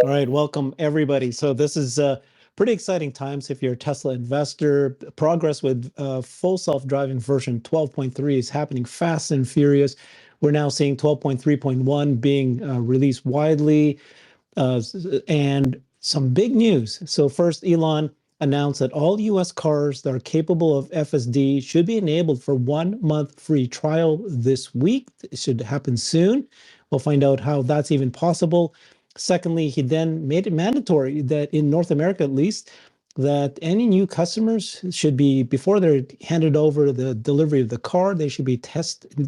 All right, welcome everybody. So this is pretty exciting times if you're a Tesla investor. Progress with full self-driving version 12.3 is happening fast and furious. We're now seeing 12.3.1 being released widely, and some big news. So first, Elon announced that all US cars that are capable of FSD should be enabled for 1 month free trial this week. It should happen soon. We'll find out how that's even possible. Secondly, he then made it mandatory that in North America, at least, that any new customers should be, before they're handed over the delivery of the car, they should be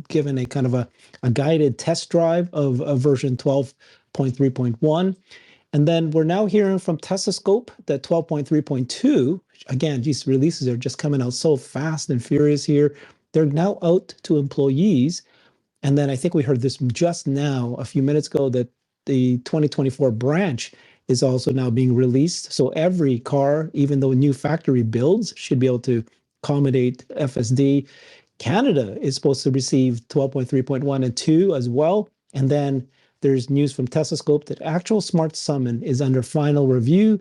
given a kind of a guided test drive of version 12.3.1. And then we're now hearing from Teslascope that 12.3.2, again, these releases are just coming out so fast and furious here. They're now out to employees. And then I think we heard this just now, a few minutes ago, that the 2024 branch is also now being released. So every car, even though new factory builds, should be able to accommodate FSD. Canada is supposed to receive 12.3.1 and 2 as well. And then there's news from Teslascope that actual smart summon is under final review,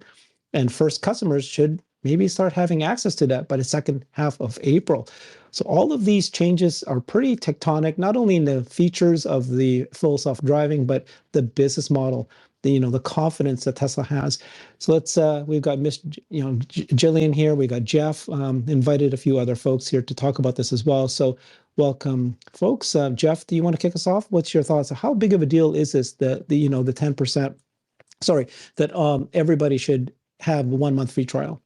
and first customers should maybe start having access to that by the second half of April. So all of these changes are pretty tectonic, not only in the features of the full self-driving, but the business model, the confidence that Tesla has. So let's, we've got Miss, Jillian here, we got Jeff, invited a few other folks here to talk about this as well. So welcome, folks. Jeff, do you want to kick us off? What's your thoughts? How big of a deal is this, the 10%, that everybody should have 1 month free trial?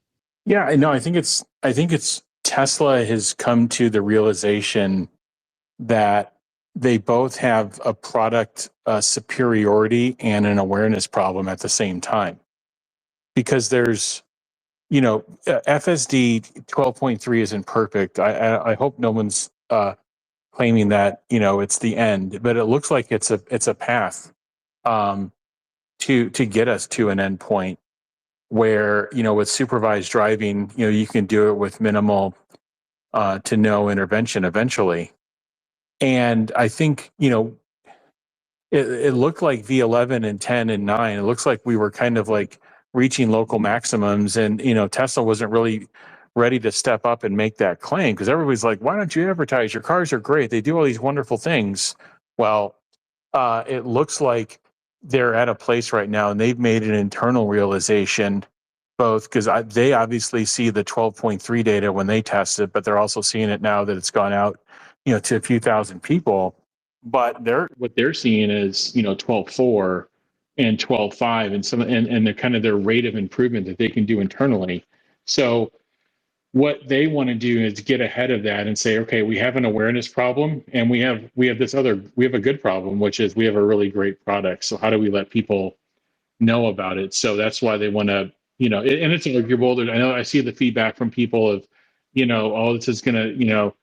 Yeah, no, I think it's Tesla has come to the realization that they both have a product superiority and an awareness problem at the same time. Because there's, FSD 12.3 isn't perfect. I hope no one's claiming that, it's the end, but it looks like it's a path to get us to an end point where, with supervised driving, you can do it with minimal to no intervention eventually. And I think, it looked like V11 and 10 and 9, it looks like we were kind of like reaching local maximums, and, Tesla wasn't really ready to step up and make that claim, because everybody's like, why don't you advertise? Your cars are great. They do all these wonderful things. Well, it looks like they're at a place right now, and they've made an internal realization, both because they obviously see the 12.3 data when they test it, but they're also seeing it now that it's gone out, to a few thousand people. But what they're seeing is, 12.4 and 12.5 and they're kind of their rate of improvement that they can do internally. So what they want to do is get ahead of that and say, okay, we have an awareness problem, and we have a good problem, which is we have a really great product. So how do we let people know about it? So that's why they want to, and it's arguable. I know I see the feedback from people of, oh, this is going to,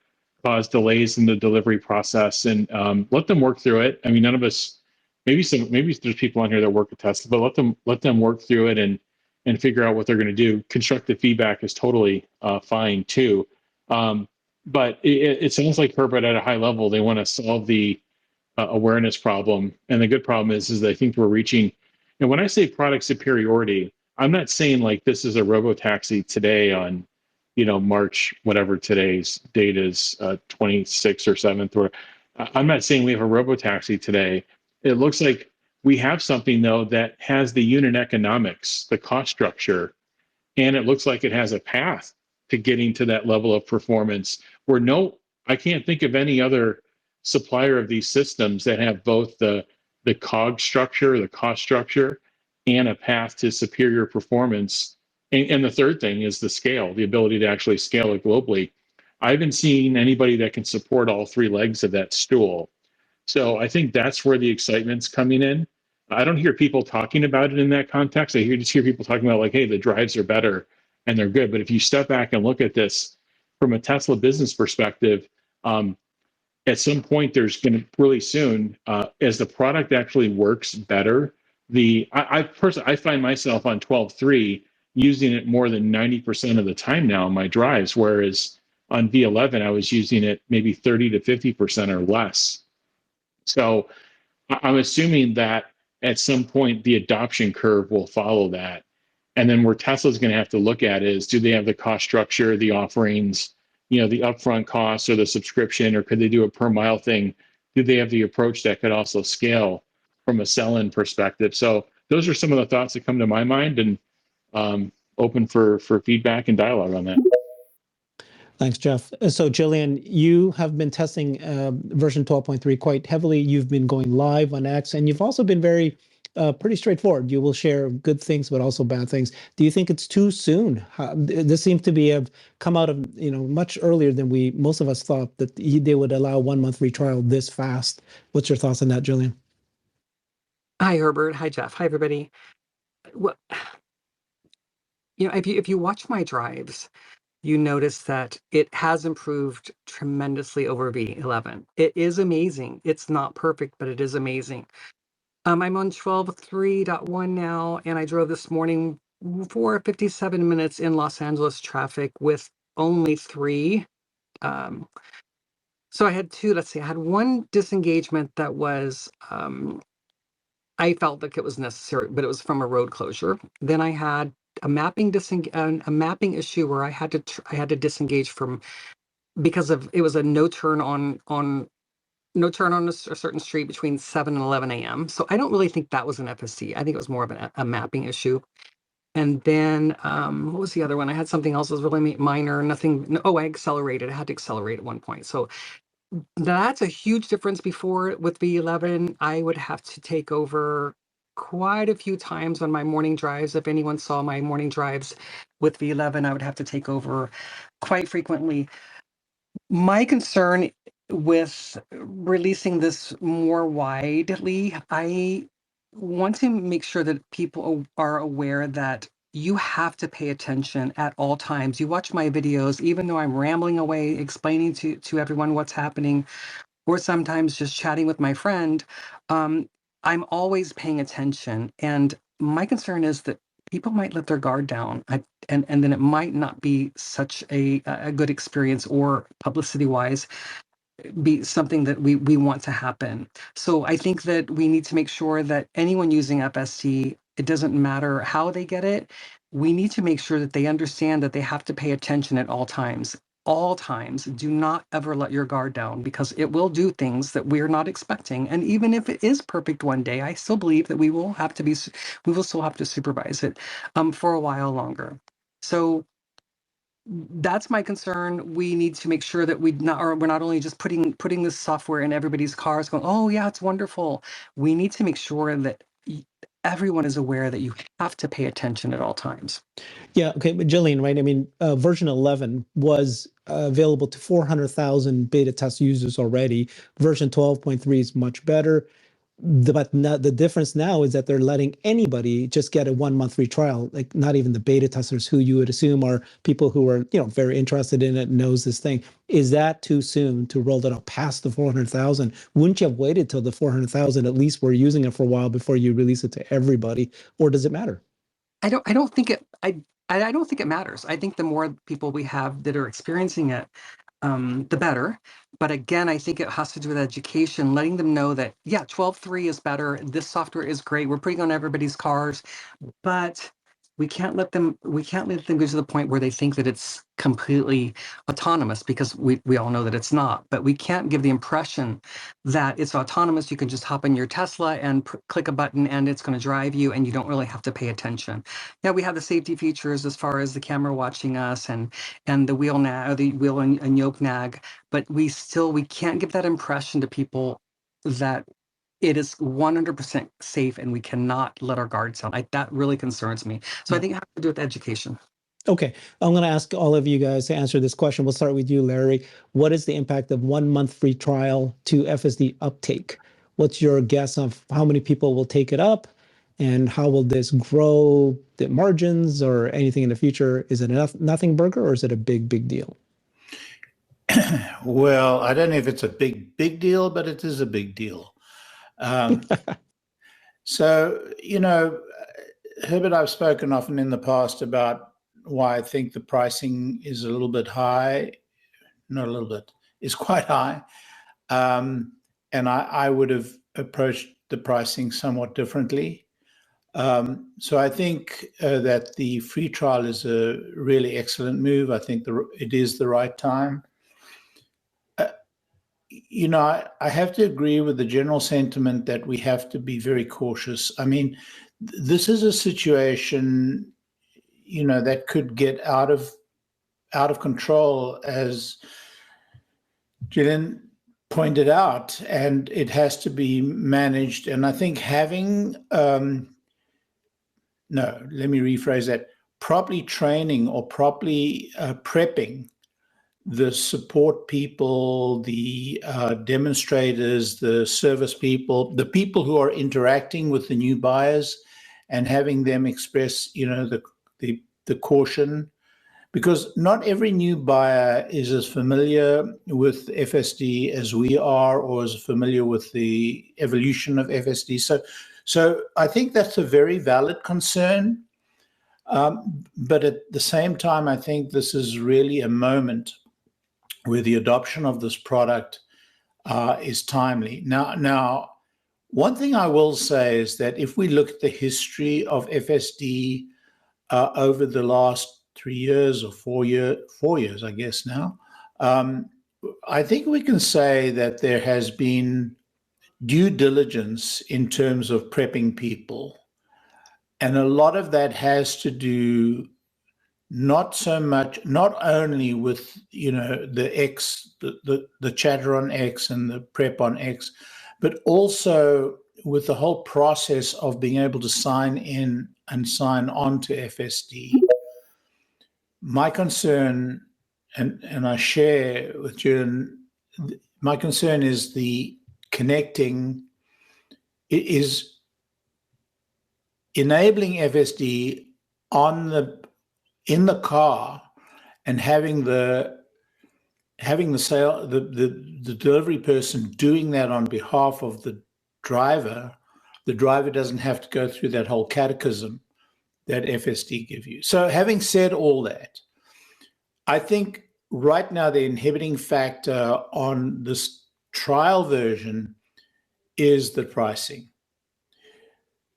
cause delays in the delivery process, and let them work through it. I mean, none of us, maybe there's people on here that work at Tesla, but let them work through it and figure out what they're going to do. Constructive feedback is totally fine too. But it sounds like, Herbert, at a high level, they want to solve the awareness problem. And the good problem is I think we're reaching, and when I say product superiority, I'm not saying like this is a robo-taxi today on, March, whatever today's date is, 26th or 7th, or I'm not saying we have a robo-taxi today. It looks like we have something, though, that has the unit economics, the cost structure, and it looks like it has a path to getting to that level of performance where I can't think of any other supplier of these systems that have both the COG structure, the cost structure, and a path to superior performance. And the third thing is the scale, the ability to actually scale it globally. I haven't seen anybody that can support all three legs of that stool. So I think that's where the excitement's coming in. I don't hear people talking about it in that context. I just hear people talking about like, hey, the drives are better and they're good. But if you step back and look at this from a Tesla business perspective, at some point there's going to really soon, as the product actually works better, I personally find myself on 12.3 using it more than 90% of the time now in my drives, whereas on V11 I was using it maybe 30 to 50% or less. So I'm assuming that at some point the adoption curve will follow that. And then where Tesla's going to have to look at is, do they have the cost structure, the offerings, the upfront costs or the subscription, or could they do a per mile thing? Do they have the approach that could also scale from a sell-in perspective? So those are some of the thoughts that come to my mind, and open for feedback and dialogue on that. Thanks, Jeff. So, Jillian, you have been testing version 12.3 quite heavily. You've been going live on X, and you've also been pretty straightforward. You will share good things, but also bad things. Do you think it's too soon? This seems to be come out of much earlier than most of us thought that they would allow 1 month free trial this fast. What's your thoughts on that, Jillian? Hi, Herbert. Hi, Jeff. Hi, everybody. Well, if you watch my drives, you notice that it has improved tremendously over V11. It is amazing. It's not perfect, but it is amazing. I'm on 12.3.1 now, and I drove this morning for 57 minutes in Los Angeles traffic with only 3. So I had 2, let's see, I had 1 disengagement that was, I felt like it was necessary, but it was from a road closure. Then I had a mapping issue where I had to disengage from, because of it was a no turn on a certain street between 7 and 11 a.m. So I don't really think that was an FSD. I think it was more of a mapping issue. And then what was the other one? I had something else that was really minor. Nothing. Oh, I accelerated. I had to accelerate at one point. So that's a huge difference. Before, with V11, I would have to take over quite a few times on my morning drives. If anyone saw my morning drives with V11, I would have to take over quite frequently. My concern with releasing this more widely, I want to make sure that people are aware that you have to pay attention at all times. You watch my videos, even though I'm rambling away, explaining to everyone what's happening, or sometimes just chatting with my friend, I'm always paying attention. And my concern is that people might let their guard down, and then it might not be such a good experience, or publicity-wise be something that we want to happen. So I think that we need to make sure that anyone using FSD, it doesn't matter how they get it, we need to make sure that they understand that they have to pay attention at all times. All times. Do not ever let your guard down, because it will do things that we're not expecting. And even if it is perfect one day, I still believe that we will still have to supervise it for a while longer. So that's my concern. We need to make sure that we're not only just putting this software in everybody's cars going, oh yeah, it's wonderful. We need to make sure that everyone is aware that you have to pay attention at all times. Yeah, okay, but Jillian, right? I mean, version 11 was available to 400,000 beta test users already. Version 12.3 is much better. But the difference now is that they're letting anybody just get a 1 month free trial, like not even the beta testers, who you would assume are people who are very interested in it, knows this thing. Is that too soon to roll it up past the 400,000? Wouldn't you have waited till the 400,000 at least were using it for a while before you release it to everybody, or does it matter? I don't think it matters. I think the more people we have that are experiencing it, the better. But again, I think it has to do with education, letting them know that, yeah, 12.3 is better. This software is great. We're putting on everybody's cars, but we can't let them go to the point where they think that it's completely autonomous, because we all know that it's not. But we can't give the impression that it's autonomous. You can just hop in your Tesla and click a button and it's going to drive you, and you don't really have to pay attention. Now, we have the safety features as far as the camera watching us and the wheel and yoke nag, but we can't give that impression to people that it is 100% safe, and we cannot let our guards down. That really concerns me. So I think it has to do with education. Okay, I'm going to ask all of you guys to answer this question. We'll start with you, Larry. What is the impact of 1 month free trial to FSD uptake? What's your guess of how many people will take it up, and how will this grow the margins or anything in the future? Is it a nothing burger, or is it a big deal? Well, I don't know if it's a big deal, but it is a big deal. So, Herbert, I've spoken often in the past about why I think the pricing is a little bit high. Not a little bit, it's quite high. And I would have approached the pricing somewhat differently. So I think that the free trial is a really excellent move. I think it is the right time. You know, I have to agree with the general sentiment that we have to be very cautious. I mean, this is a situation, you know, that could get out of control, as Gillian pointed out, and it has to be managed. And I think having, no, let me rephrase that, properly training or properly prepping the support people, the demonstrators, the service people, the people who are interacting with the new buyers, and having them express, you know, the caution, because not every new buyer is as familiar with FSD as we are, or as familiar with the evolution of FSD. So I think that's a very valid concern. But at the same time, I think this is really a moment where the adoption of this product is timely. Now, one thing I will say is that if we look at the history of FSD over the last 3 years or 4 years, I guess now, I think we can say that there has been due diligence in terms of prepping people. And a lot of that has to do not only with, you know, the chatter on X and the prep on X, but also with the whole process of being able to sign in and sign on to FSD. My concern, and I share with Julian, my concern is the connecting, is enabling FSD in the car, and having the delivery person doing that on behalf of the driver. The driver doesn't have to go through that whole catechism that FSD give you. So having said all that, I think right now the inhibiting factor on this trial version is the pricing.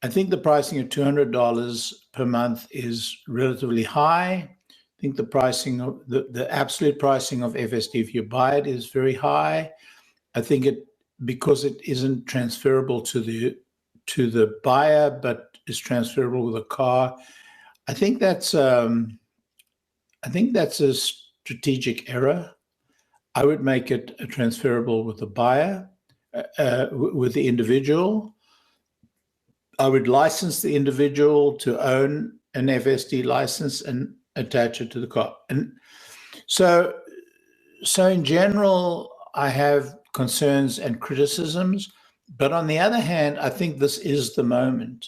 I think the pricing of $200 per month is relatively high. I think the pricing of the absolute pricing of FSD, if you buy it, is very high. I think because it isn't transferable to the buyer, but is transferable with a car. I think that's a strategic error. I would make it transferable with the buyer, with the individual. I would license the individual to own an FSD license and attach it to the car. And so in general, I have concerns and criticisms, but on the other hand, I think this is the moment.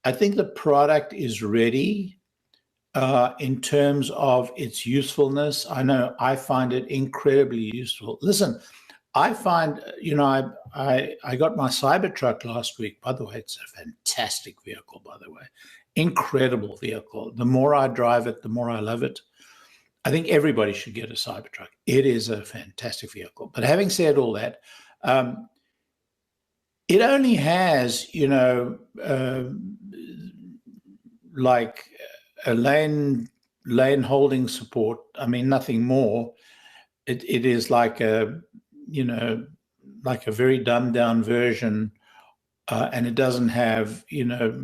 I think the product is ready in terms of its usefulness. I know I find it incredibly useful. Listen, I find, you know, I got my Cybertruck last week. By the way, it's a fantastic vehicle, by the way. Incredible vehicle. The more I drive it, the more I love it. I think everybody should get a Cybertruck. It is a fantastic vehicle. But having said all that, it only has, you know, like a lane holding support. I mean, nothing more. It is like a, you know, like a very dumbed down version, and it doesn't have, you know,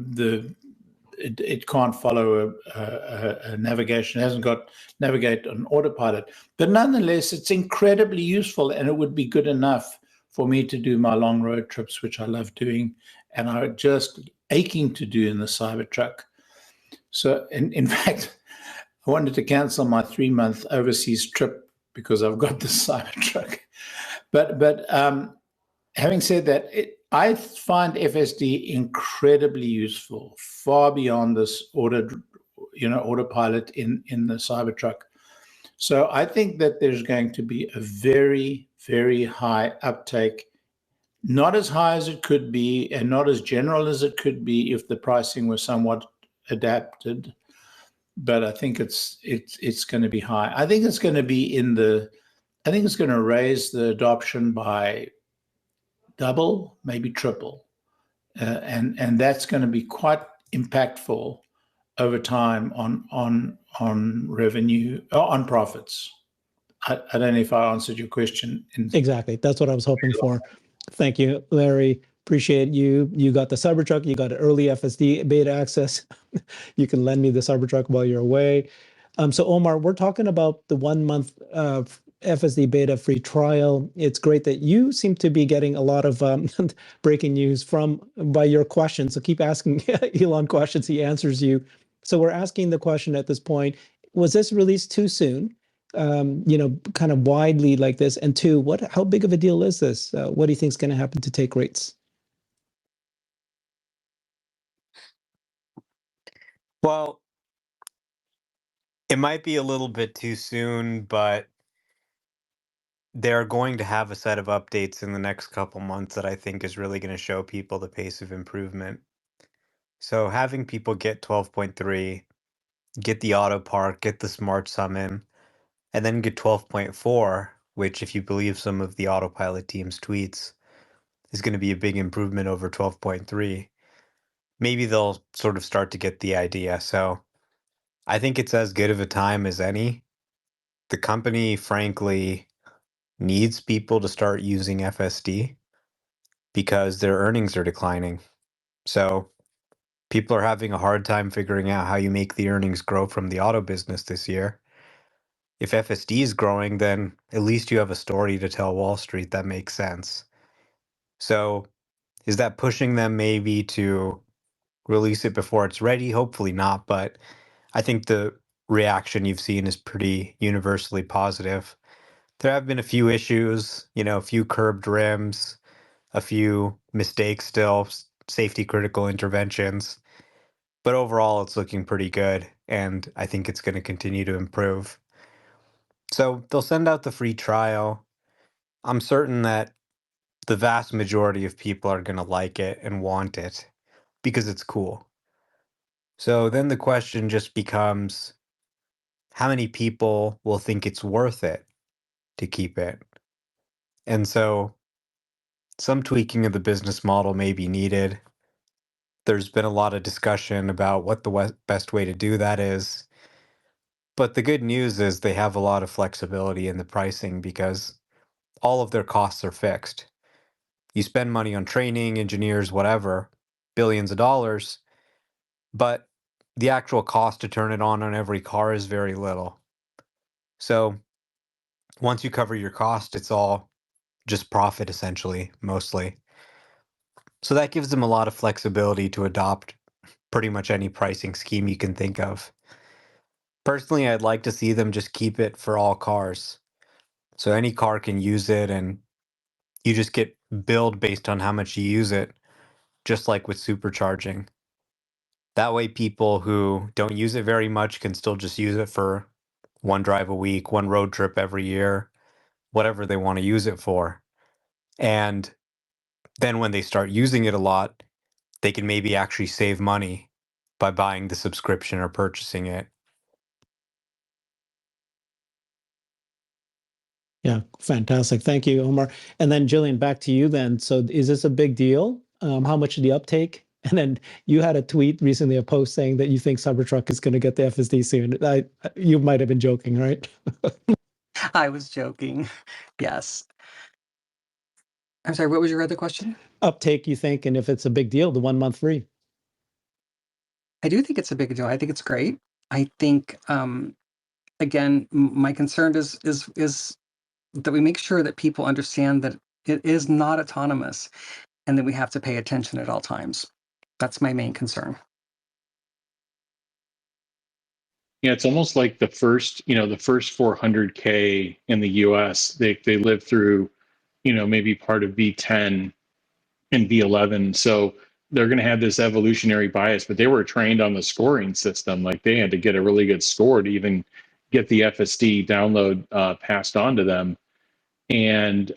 it can't follow a navigation. It hasn't got navigate on Autopilot, but nonetheless, it's incredibly useful, and it would be good enough for me to do my long road trips, which I love doing, and I'm just aching to do in the Cybertruck. So, in fact, I wanted to cancel my 3-month overseas trip because I've got the Cybertruck. But having said that, I find FSD incredibly useful, far beyond this Autopilot in the Cybertruck. So I think that there's going to be a very, very high uptake, not as high as it could be, and not as general as it could be if the pricing was somewhat adapted. But I think it's going to be high. I think it's going to be I think it's going to raise the adoption by double, maybe triple. and that's going to be quite impactful over time on revenue, on profits. I don't know if I answered your question. Exactly. That's what I was hoping for. Thank you, Larry. Appreciate you. You got the Cybertruck. You got early FSD beta access. You can lend me the Cybertruck while you're away. So Omar, we're talking about the 1 month FSD beta free trial. It's great that you seem to be getting a lot of breaking news by your questions. So keep asking Elon questions. He answers you. So we're asking the question at this point: was this released too soon? Kind of widely like this? And two, how big of a deal is this? What do you think is going to happen to take rates? Well, it might be a little bit too soon, but they're going to have a set of updates in the next couple months that I think is really going to show people the pace of improvement. So having people get 12.3, get the auto park, get the smart summon, and then get 12.4, which, if you believe some of the Autopilot team's tweets, is going to be a big improvement over 12.3. Maybe they'll sort of start to get the idea. So I think it's as good of a time as any. The company, frankly, needs people to start using FSD because their earnings are declining. So people are having a hard time figuring out how you make the earnings grow from the auto business this year. If FSD is growing, then at least you have a story to tell Wall Street that makes sense. So is that pushing them maybe to release it before it's ready? Hopefully not, but I think the reaction you've seen is pretty universally positive. There have been a few issues, a few curved rims, a few mistakes still, safety critical interventions, but overall it's looking pretty good, and I think it's going to continue to improve. So they'll send out the free trial. I'm certain that the vast majority of people are going to like it and want it because it's cool. So then the question just becomes, how many people will think it's worth it to keep it? And so some tweaking of the business model may be needed. There's been a lot of discussion about what the best way to do that is. But the good news is they have a lot of flexibility in the pricing because all of their costs are fixed. You spend money on training, engineers, whatever, billions of dollars, but the actual cost to turn it on every car is very little. So once you cover your cost, it's all just profit essentially, mostly. So that gives them a lot of flexibility to adopt pretty much any pricing scheme you can think of. Personally, I'd like to see them just keep it for all cars. So any car can use it and you just get billed based on how much you use it, just like with supercharging. That way people who don't use it very much can still just use it for one drive a week, one road trip every year, whatever they want to use it for. And then when they start using it a lot, they can maybe actually save money by buying the subscription or purchasing it. Yeah, fantastic. Thank you, Omar. And then Jillian, back to you then. So is this a big deal? How much the uptake? And then you had a tweet recently, a post saying that you think Cybertruck is going to get the FSD soon. You might have been joking, right? I was joking. Yes. I'm sorry, what was your other question? Uptake, you think, and if it's a big deal, the 1 month free. I do think it's a big deal. I think it's great. I think, again, my concern is that we make sure that people understand that it is not autonomous and that we have to pay attention at all times. That's my main concern. Yeah, it's almost like the first 400K in the US, they lived through, maybe part of V10 and V11. So they're going to have this evolutionary bias, but they were trained on the scoring system. Like they had to get a really good score to even get the FSD download passed on to them. And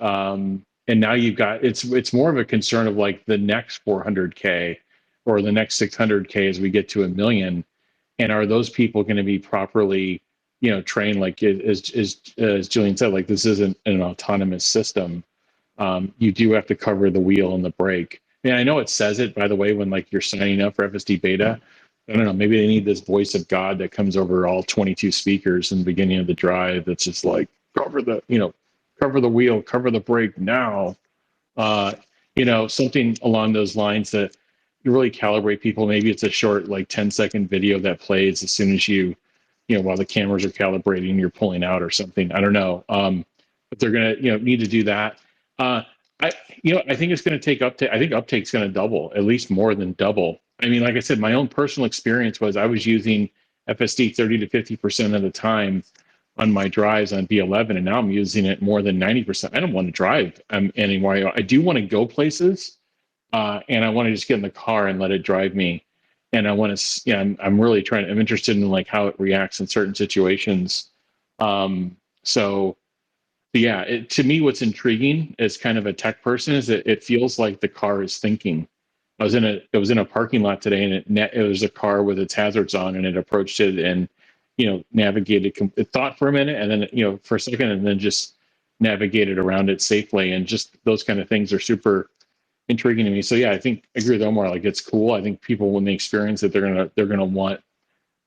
now you've got, it's more of a concern of like the next 400K or the next 600K as we get to 1 million. And are those people going to be properly, trained? Like as Jillian said, like this isn't an autonomous system. You do have to cover the wheel and the brake. Yeah, I know it says it, by the way, when like you're signing up for FSD beta. I don't know, maybe they need this voice of God that comes over all 22 speakers in the beginning of the drive that's just like, cover the, cover the wheel, cover the brake now. Uh, something along those lines that you really calibrate people. Maybe it's a short, like 10-second video that plays as soon as while the cameras are calibrating, you're pulling out or something. I don't know. But they're gonna, need to do that. I think it's going to take uptake. I think uptake's going to double, at least more than double. I mean, like I said, my own personal experience was I was using FSD 30 to 50% of the time on my drives on B11, and now I'm using it more than 90%. I don't want to drive anymore. I do want to go places, and I want to just get in the car and let it drive me. And I want to, I'm really trying. I'm interested in like how it reacts in certain situations. So yeah, to me, what's intriguing as kind of a tech person is that it feels like the car is thinking. I was in a parking lot today, and it was a car with its hazards on, and it approached it and navigated. It thought for a minute, and then for a second, and then just navigated around it safely. And just those kind of things are super intriguing to me. So yeah, I think I agree with Omar. Like it's cool. I think people, when they experience it, they're gonna want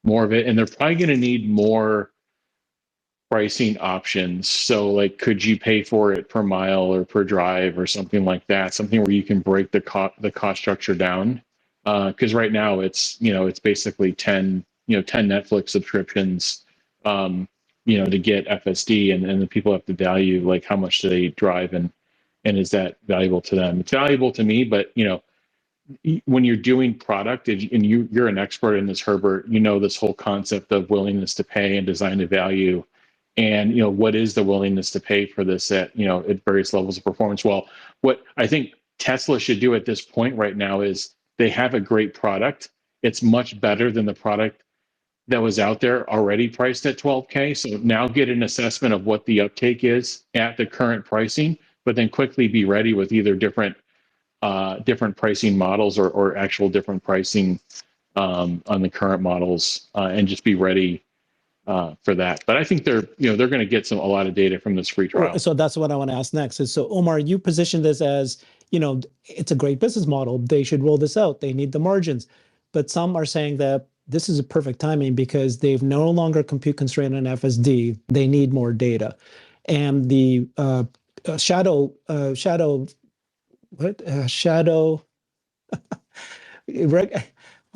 more of it, and they're probably gonna need more pricing options. So like, could you pay for it per mile or per drive or something like that? Something where you can break the cost structure down. Because right now it's basically 10 Netflix subscriptions, to get FSD, and the people have to value like how much do they drive, and is that valuable to them? It's valuable to me, but when you're doing product, and you're an expert in this, Herbert, this whole concept of willingness to pay and design to value. And what is the willingness to pay for this at various levels of performance? Well, what I think Tesla should do at this point right now is they have a great product. It's much better than the product that was out there already priced at 12K. So now get an assessment of what the uptake is at the current pricing, but then quickly be ready with either different pricing models or actual different pricing on the current models, and just be ready for that. But I think they're going to get a lot of data from this free trial. So that's what I want to ask next. Is so Omar, you position this as, it's a great business model. They should roll this out. They need the margins. But some are saying that this is a perfect timing because they've no longer compute constraint on FSD. They need more data. And the shadow what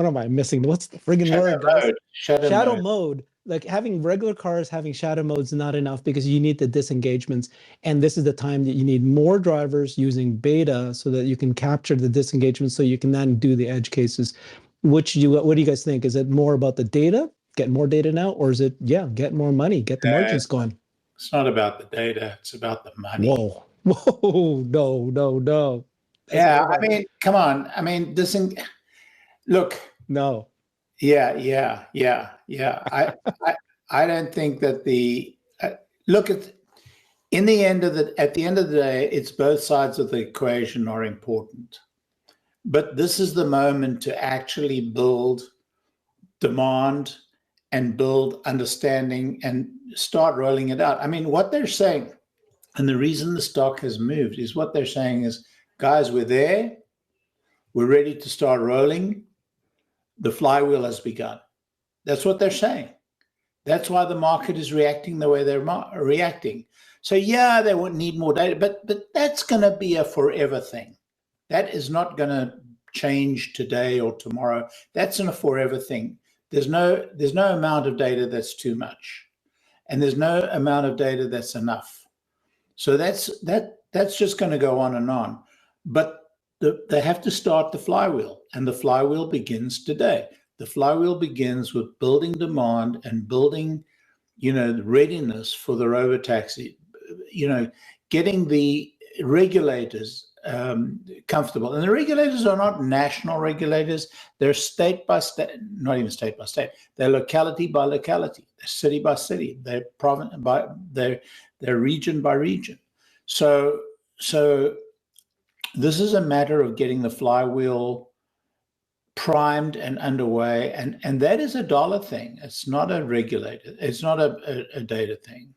am I missing? What's the friggin' word, guys? Shadow mode. Like having regular cars having shadow mode is not enough because you need the disengagements. And this is the time that you need more drivers using beta so that you can capture the disengagements so you can then do the edge cases. What do you guys think? Is it more about the data, get more data now? Or is it, get more money, get the margins going? It's not about the data. It's about the money. Whoa, no. Yeah, I mean, come on. I mean, look. No. Yeah. I don't think that look at at the end of the day, it's both sides of the equation are important. But this is the moment to actually build demand and build understanding and start rolling it out. I mean, what they're saying, and the reason the stock has moved is what they're saying is, guys, we're there. We're ready to start rolling. The flywheel has begun. That's what they're saying. That's why the market is reacting the way they're reacting. So yeah, they won't need more data, but that's going to be a forever thing. That is not going to change today or tomorrow. That's a forever thing. There's no amount of data that's too much, and there's no amount of data that's enough. So that's just going to go on and on. But they have to start the flywheel, and the flywheel begins today. The flywheel begins with building demand and building, readiness for the robotaxi, getting the regulators comfortable. And the regulators are not national regulators. They're state by state, not even state by state. They're locality by locality. They're city by city. They're province by they're region by region. So this is a matter of getting the flywheel primed and underway, and that is a dollar thing. It's not a regulator. It's not a data thing.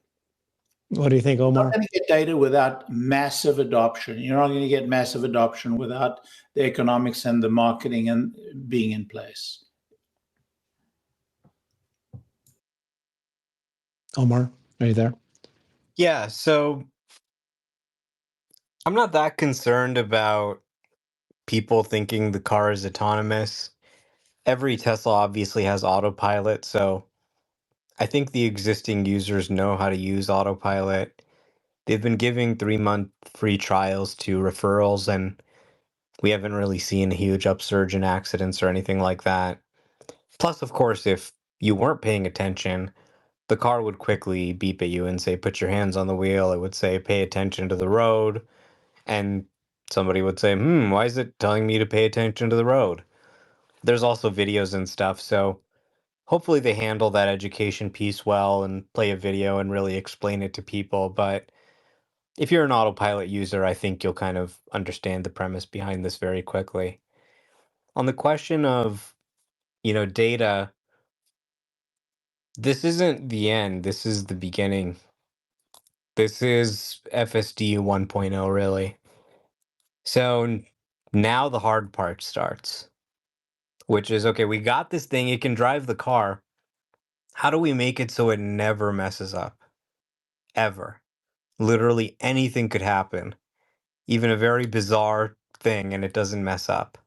What do you think, You're Omar? not going to get data without massive adoption. You're not going to get massive adoption without the economics and the marketing and being in place. Omar, are you there? Yeah, so I'm not that concerned about people thinking the car is autonomous. Every Tesla obviously has Autopilot, so I think the existing users know how to use Autopilot. They've been giving 3-month free trials to referrals, and we haven't really seen a huge upsurge in accidents or anything like that. Plus, of course, if you weren't paying attention, the car would quickly beep at you and say, put your hands on the wheel. It would say, pay attention to the road. And somebody would say, why is it telling me to pay attention to the road? There's also videos and stuff. So hopefully they handle that education piece well and play a video and really explain it to people. But if you're an Autopilot user, I think you'll kind of understand the premise behind this very quickly. On the question of, data, this isn't the end. This is the beginning. This is FSD 1.0, really. So now the hard part starts, which is, okay, we got this thing. It can drive the car. How do we make it so it never messes up? Ever. Literally anything could happen, even a very bizarre thing, and it doesn't mess up.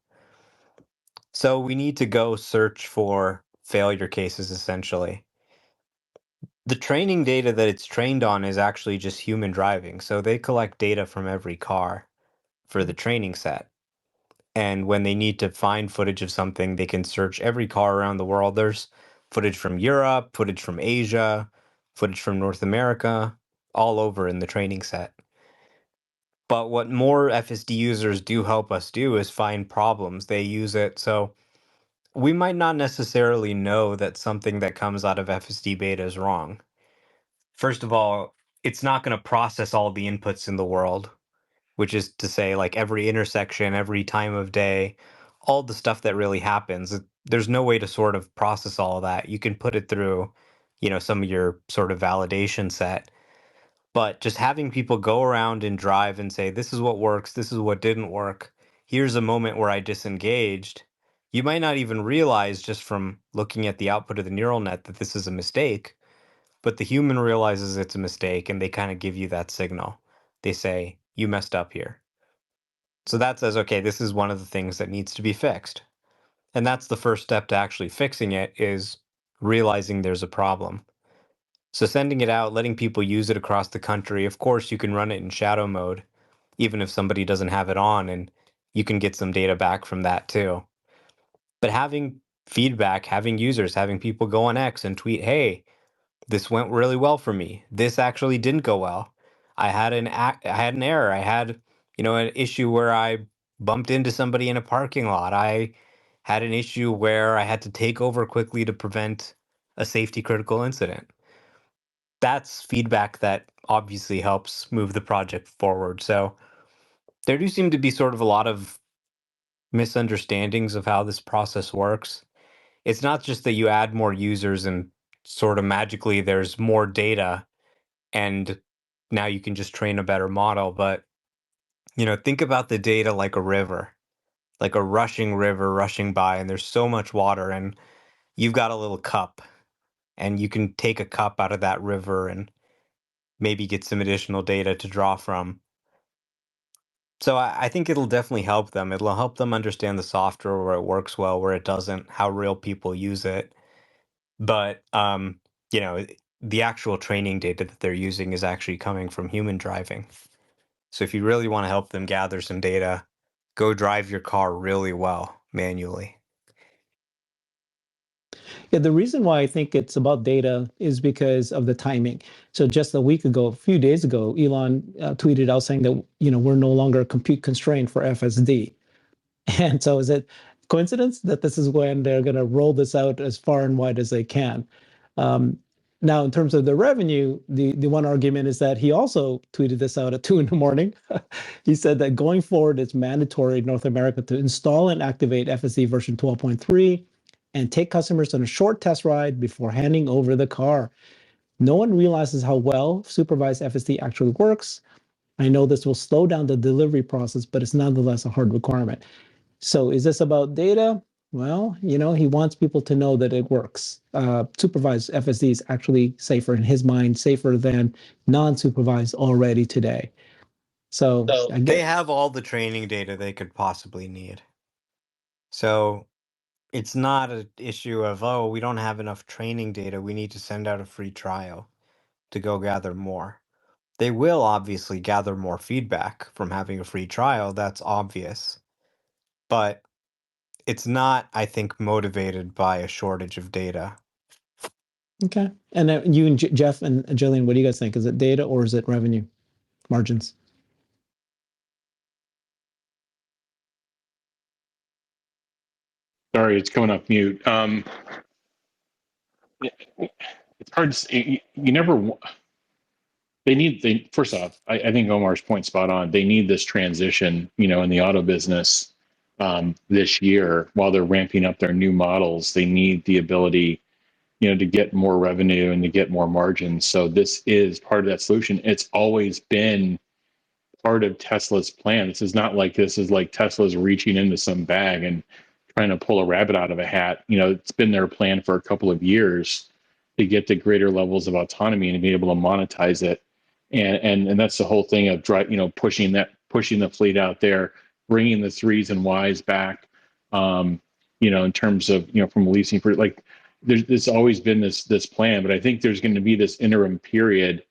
So we need to go search for failure cases, essentially. The training data that it's trained on is actually just human driving. So they collect data from every car for the training set. And when they need to find footage of something, they can search every car around the world. There's footage from Europe, footage from Asia, footage from North America, all over in the training set. But what more FSD users do help us do is find problems. They use it. So we might not necessarily know that something that comes out of FSD beta is wrong. First of all, it's not going to process all the inputs in the world, which is to say, like every intersection, every time of day, all the stuff that really happens. There's no way to sort of process all of that. You can put it through, some of your sort of validation set. But just having people go around and drive and say, this is what works, this is what didn't work, here's a moment where I disengaged. You might not even realize just from looking at the output of the neural net that this is a mistake, but the human realizes it's a mistake and they kind of give you that signal. They say, you messed up here. So that says, okay, this is one of the things that needs to be fixed. And that's the first step to actually fixing it, is realizing there's a problem. So sending it out, letting people use it across the country. Of course, you can run it in shadow mode, even if somebody doesn't have it on, and you can get some data back from that too. But having feedback, having users, having people go on X and tweet, hey, this went really well for me. This actually didn't go well. I had an error. I had, an issue where I bumped into somebody in a parking lot. I had an issue where I had to take over quickly to prevent a safety critical incident. That's feedback that obviously helps move the project forward. So there do seem to be sort of a lot of misunderstandings of how this process works. It's not just that you add more users and sort of magically there's more data and now you can just train a better model. But, think about the data like a river, like a rushing river rushing by, and there's so much water, and you've got a little cup, and you can take a cup out of that river and maybe get some additional data to draw from. So I think it'll definitely help them. It'll help them understand the software, where it works well, where it doesn't, how real people use it. But the actual training data that they're using is actually coming from human driving. So if you really want to help them gather some data, go drive your car really well manually. Yeah, the reason why I think it's about data is because of the timing. So just a few days ago, Elon tweeted out saying that, we're no longer a compute constraint for FSD. And so is it coincidence that this is when they're going to roll this out as far and wide as they can? Now, in terms of the revenue, the one argument is that he also tweeted this out at 2 a.m. He said that going forward, it's mandatory in North America to install and activate FSD version 12.3 and take customers on a short test ride before handing over the car. No one realizes how well supervised FSD actually works. I know this will slow down the delivery process, but it's nonetheless a hard requirement. So is this about data? Well, he wants people to know that it works. Supervised FSD is actually safer in his mind, safer than non-supervised already today. So I They get, have all the training data they could possibly need. So it's not an issue of, oh, we don't have enough training data, we need to send out a free trial to go gather more. They will obviously gather more feedback from having a free trial, that's obvious. But it's not, I think, motivated by a shortage of data. okay. And you and Jeff and Jillian, what do you guys think? Is it data or is it revenue margins? Sorry, it's coming off mute. It's hard to say. You never. First off, I think Omar's point spot on. They need this transition, in the auto business this year while they're ramping up their new models. They need the ability, to get more revenue and to get more margins. So this is part of that solution. It's always been part of Tesla's plan. This is like Tesla's reaching into some bag and trying to pull a rabbit out of a hat. It's been their plan for a couple of years to get to greater levels of autonomy and be able to monetize it. And that's the whole thing of pushing the fleet out there, bringing the threes and Ys back. In terms of from leasing for there's always been this plan, but I think there's going to be this interim period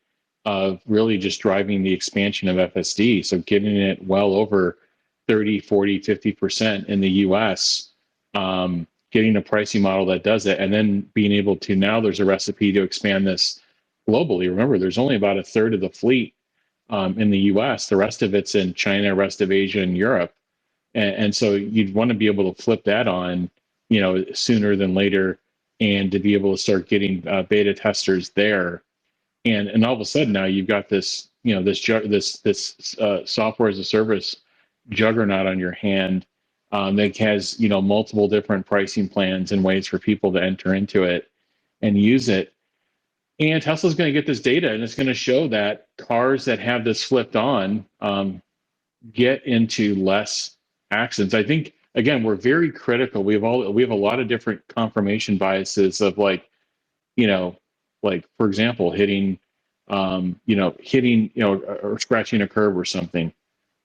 of really just driving the expansion of FSD. So getting it well over 30, 40, 50% in the US, getting a pricing model that does it, and then being able to, now there's a recipe to expand this globally. Remember, there's only about a third of the fleet in the US. The rest of it's in China, rest of Asia, and Europe. And so you'd want to be able to flip that on, sooner than later, and to be able to start getting beta testers there. And all of a sudden now you've got this software as a service juggernaut on your hand that has multiple different pricing plans and ways for people to enter into it and use it. And Tesla's going to get this data, and it's going to show that cars that have this flipped on get into less accidents. I think, again, we're very critical. We have a lot of different confirmation biases of for example, hitting or scratching a curb or something.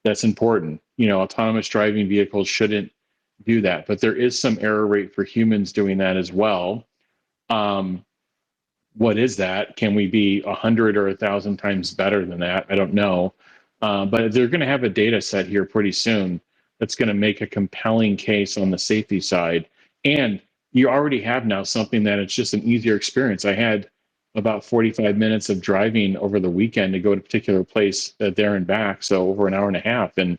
That's important. Autonomous driving vehicles shouldn't do that, but there is some error rate for humans doing that as well. What is that? Can we be 100 or 1,000 times better than that? I don't know. But they're going to have a data set here pretty soon that's going to make a compelling case on the safety side. And you already have now something that it's just an easier experience. I had about 45 minutes of driving over the weekend to go to a particular place there and back, so over an hour and a half. And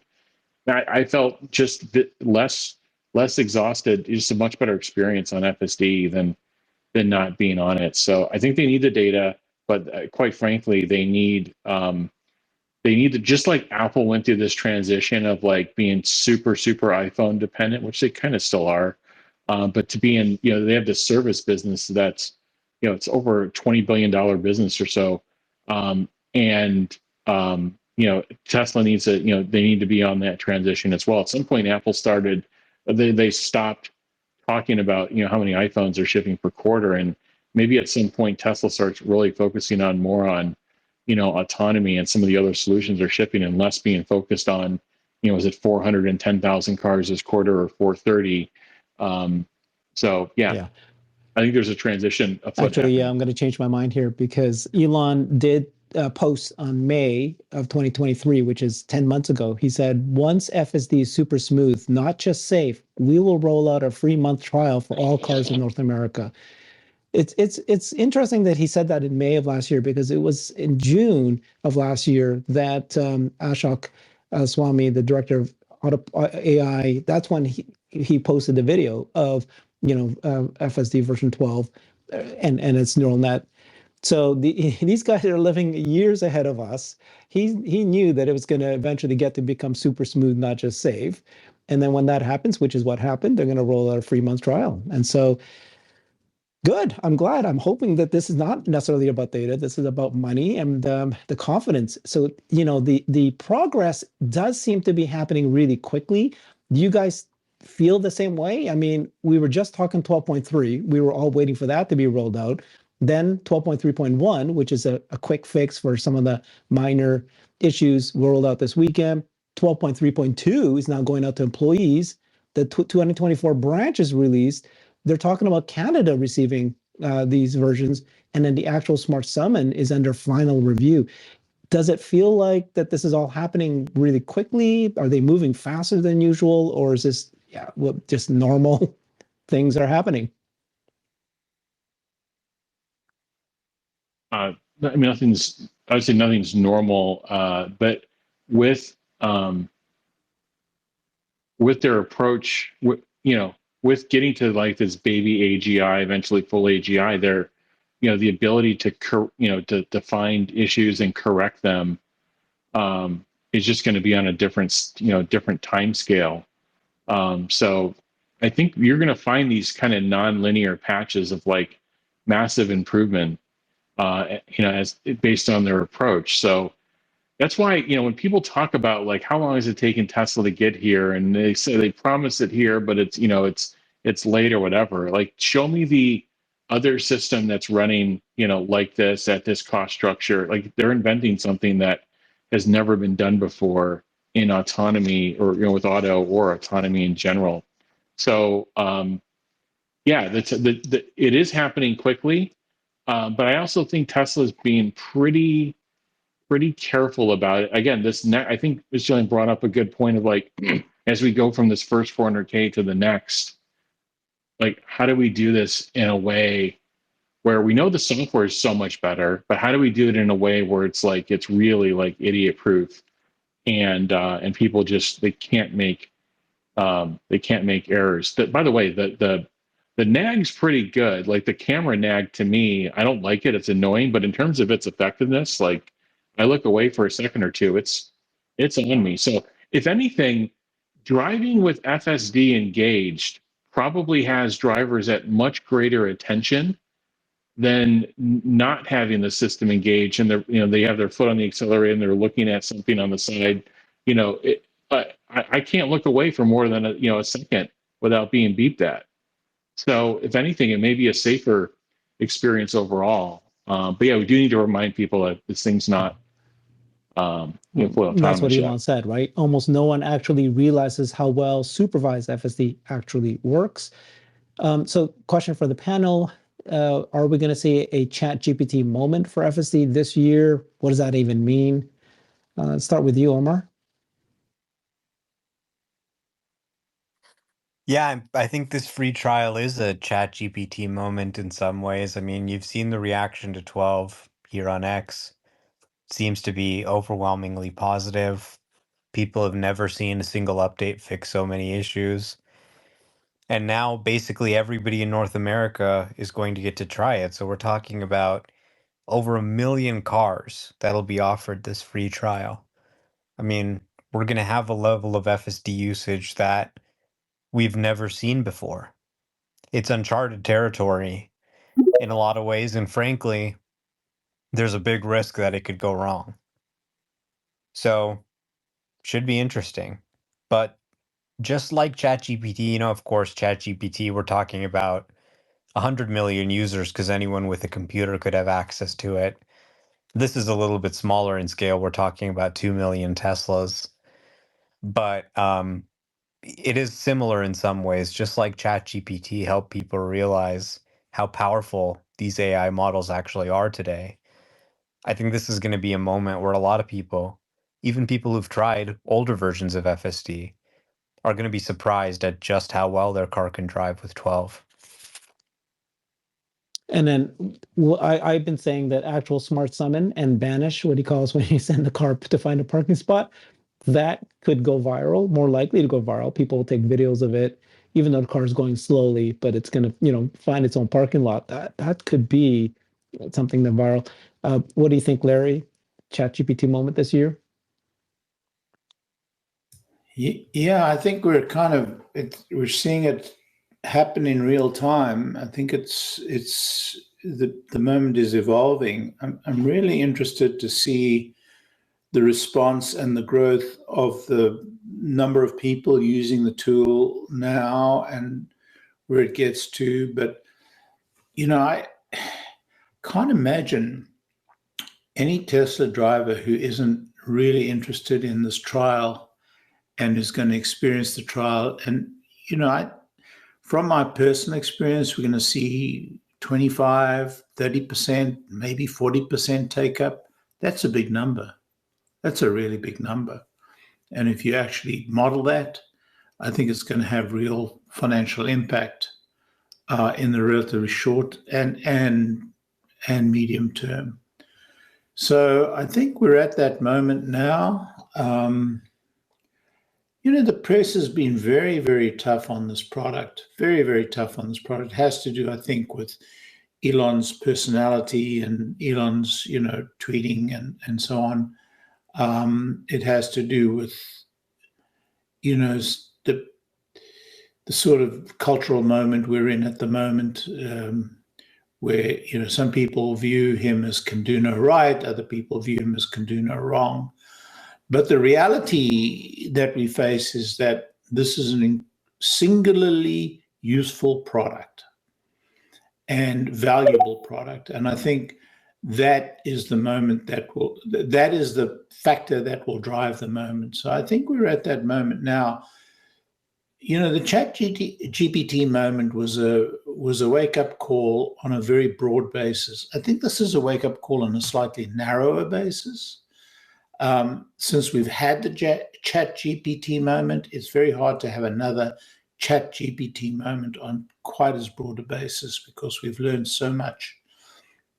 I felt just less exhausted, just a much better experience on FSD than not being on it. So I think they need the data, but quite frankly, they need to, just like Apple went through this transition of being super iPhone dependent, which they kind of still are, but to be in, they have this service business that's, it's over a $20 billion business or so, and Tesla needs to, they need to be on that transition as well. At some point, Apple started, they stopped talking about how many iPhones are shipping per quarter, and maybe at some point Tesla starts really focusing on more on autonomy, and some of the other solutions are shipping and less being focused on is it 410,000 cars this quarter or 430. So yeah, I think there's a transition afoot. Actually, I'm going to change my mind here because Elon did post on May of 2023, which is 10 months ago. He said, once FSD is super smooth, not just safe, we will roll out a free month trial for all cars in North America. It's interesting that he said that in May of last year, because it was in June of last year that Ashok Swami, the director of AI, that's when he posted the video of FSD version 12 and its neural net. So these guys are living years ahead of us. He knew that it was going to eventually get to become super smooth, not just safe. And then when that happens, which is what happened, they're going to roll out a free month trial. And so Good. I'm glad. I'm hoping that this is not necessarily about data. This is about money and the confidence. So, the progress does seem to be happening really quickly. Do you guys feel the same way? I mean, we were just talking 12.3. We were all waiting for that to be rolled out. Then 12.3.1, which is a quick fix for some of the minor issues, rolled out this weekend. 12.3.2 is now going out to employees. The 2024 branch is released. They're talking about Canada receiving these versions, and then the actual Smart Summon is under final review. Does it feel like that this is all happening really quickly? Are they moving faster than usual, or is this just normal things are happening? I mean, I would say nothing's normal, but with their approach, with getting to like this baby AGI, eventually full AGI, they're, the ability to to find issues and correct them is just going to be on a different time scale. So I think you're going to find these kind of non-linear patches of like massive improvement, as based on their approach. So that's why, when people talk about like how long has it taken Tesla to get here, and they say they promise it here, but it's it's late or whatever. Like, show me the other system that's running like this at this cost structure. Like, they're inventing something that has never been done before in autonomy, or with auto or autonomy in general. So yeah, it is happening quickly, but I also think Tesla's being pretty careful about it. Again, I think Ms. Jillian brought up a good point of like, as we go from this first 400K to the next, like, how do we do this in a way where we know the software is so much better, but how do we do it in a way where it's like, it's really like idiot proof, and people just, they can't make errors. By the way, the nag's pretty good. Like, the camera nag, to me, I don't like it. It's annoying, but in terms of its effectiveness, like, I look away for a second or two, it's on me. So if anything, driving with FSD engaged probably has drivers at much greater attention than not having the system engaged, and they have their foot on the accelerator and they're looking at something on the side. I can't look away for more than a second without being beeped at. So if anything, it may be a safer experience overall. But yeah, we do need to remind people that this thing's not That's what autonomous Elon yet. said, right? Almost no one actually realizes how well supervised FSD actually works. So question for the panel, are we going to see a chat GPT moment for FSD this year? What does that even mean? Let's start with you, Omar. Yeah, I think this free trial is a chat GPT moment in some ways. I mean, you've seen the reaction to 12 here on X. Seems to be overwhelmingly positive. People have never seen a single update fix so many issues. And now basically everybody in North America is going to get to try it. So we're talking about over 1 million cars that'll be offered this free trial. I mean, we're going to have a level of FSD usage that we've never seen before. It's uncharted territory in a lot of ways. And frankly, there's a big risk that it could go wrong. So, should be interesting. But just like ChatGPT, of course, ChatGPT, we're talking about 100 million users because anyone with a computer could have access to it. This is a little bit smaller in scale. We're talking about 2 million Teslas. But it is similar in some ways, just like ChatGPT helped people realize how powerful these AI models actually are today. I think this is going to be a moment where a lot of people, even people who've tried older versions of FSD, are going to be surprised at just how well their car can drive with 12. And then I've been saying that actual smart summon and banish, what he calls when you send the car to find a parking spot, that could go viral, more likely to go viral. People will take videos of it, even though the car is going slowly, but it's going to, find its own parking lot. That could be something that viral. What do you think, Larry? ChatGPT moment this year? Yeah, I think we're seeing it happen in real time. I think the moment is evolving. I'm really interested to see the response and the growth of the number of people using the tool now and where it gets to. But, I can't imagine any Tesla driver who isn't really interested in this trial and is going to experience the trial. And, from my personal experience, we're going to see 25, 30%, maybe 40% take up. That's a big number. That's a really big number. And if you actually model that, I think it's going to have real financial impact in the relatively short and medium term. So I think we're at that moment now. The press has been very, very tough on this product, very, very tough on this product. It has to do, I think, with Elon's personality and Elon's, tweeting and so on. It has to do with, the sort of cultural moment we're in at the moment, where, some people view him as can do no right, other people view him as can do no wrong. But the reality that we face is that this is a singularly useful product and valuable product. And I think that is the moment that is the factor that will drive the moment. So I think we're at that moment now. The GPT moment was a wake-up call on a very broad basis. I think this is a wake-up call on a slightly narrower basis. Since we've had the chat GPT moment, it's very hard to have another chat GPT moment on quite as broad a basis because we've learned so much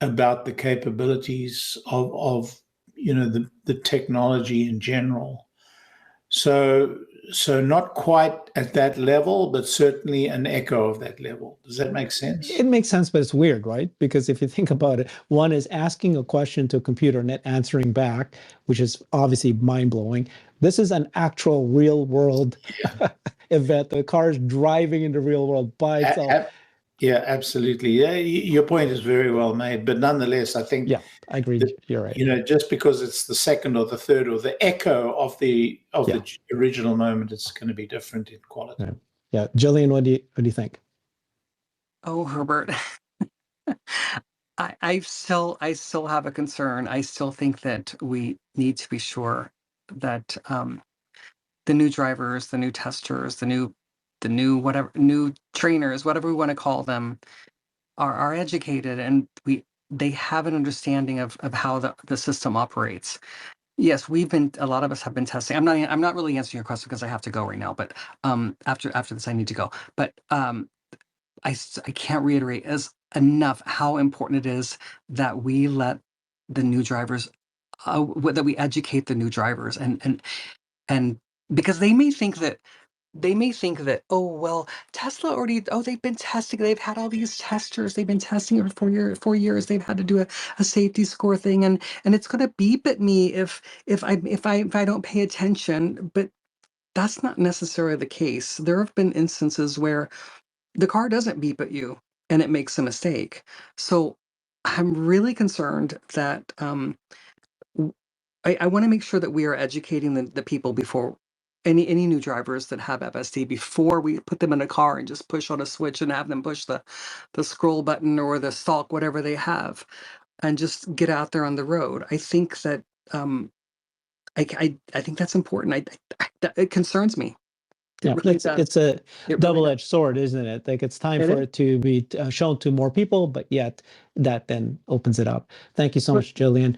about the capabilities of the technology in general. So not quite at that level, but certainly an echo of that level. Does that make sense? It makes sense, but it's weird, right? Because if you think about it, one is asking a question to a computer and it answering back, which is obviously mind-blowing. This is an actual real-world event. The car is driving in the real world by itself. Yeah, absolutely. Yeah, your point is very well made. But nonetheless, I think I agree. You're right. Just because it's the second or the third or the echo of the original moment, it's going to be different in quality. Yeah, Jillian, what do you think? Oh, Herbert, I still have a concern. I still think that we need to be sure that the new drivers, the new testers, the new new trainers, whatever we want to call them, are educated and they have an understanding of how the system operates. Yes, a lot of us have been testing. I'm not really answering your question because I have to go right now, but after this I need to go. But I can't reiterate enough how important it is that we let the new drivers that we educate the new drivers and because they may think that oh well, Tesla already they've been testing, they've had all these testers, they've been testing it for 4 years, they've had to do a safety score thing and it's going to beep at me if I don't pay attention. But that's not necessarily the case. There have been instances where the car doesn't beep at you and it makes a mistake. So I'm really concerned that I want to make sure that we are educating the people before any new drivers that have FSD before we put them in a car and just push on a switch and have them push the scroll button or the stalk, whatever they have, and just get out there on the road. I think that I think that's important. It concerns me. It's a double-edged sword, isn't it? Like it's time for it to be shown to more people, but yet that then opens it up. Thank you so much, Jillian.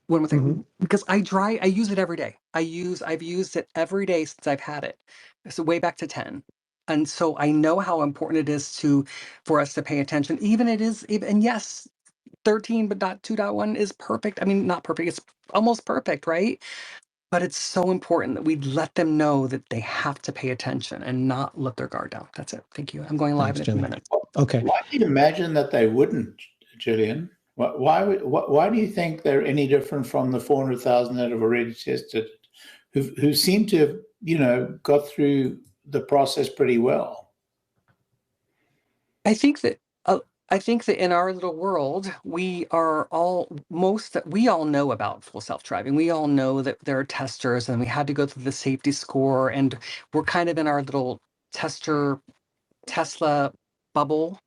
One more thing, because I use it every day. I've used it every day since I've had it. So way back to 10. And so I know how important it is for us to pay attention. And yes, 13 but not 2.1 is perfect. I mean, not perfect, it's almost perfect, right? But it's so important that we let them know that they have to pay attention and not let their guard down. That's it. Thank you. I'm going live in a few minutes. Okay. Why do you imagine that they wouldn't, Jillian? Why do you think they're any different from the 400,000 that have already tested it, who seem to have, got through the process pretty well? I think that in our little world, we all know about full self-driving. We all know that there are testers, and we had to go through the safety score, and we're kind of in our little Tesla bubble.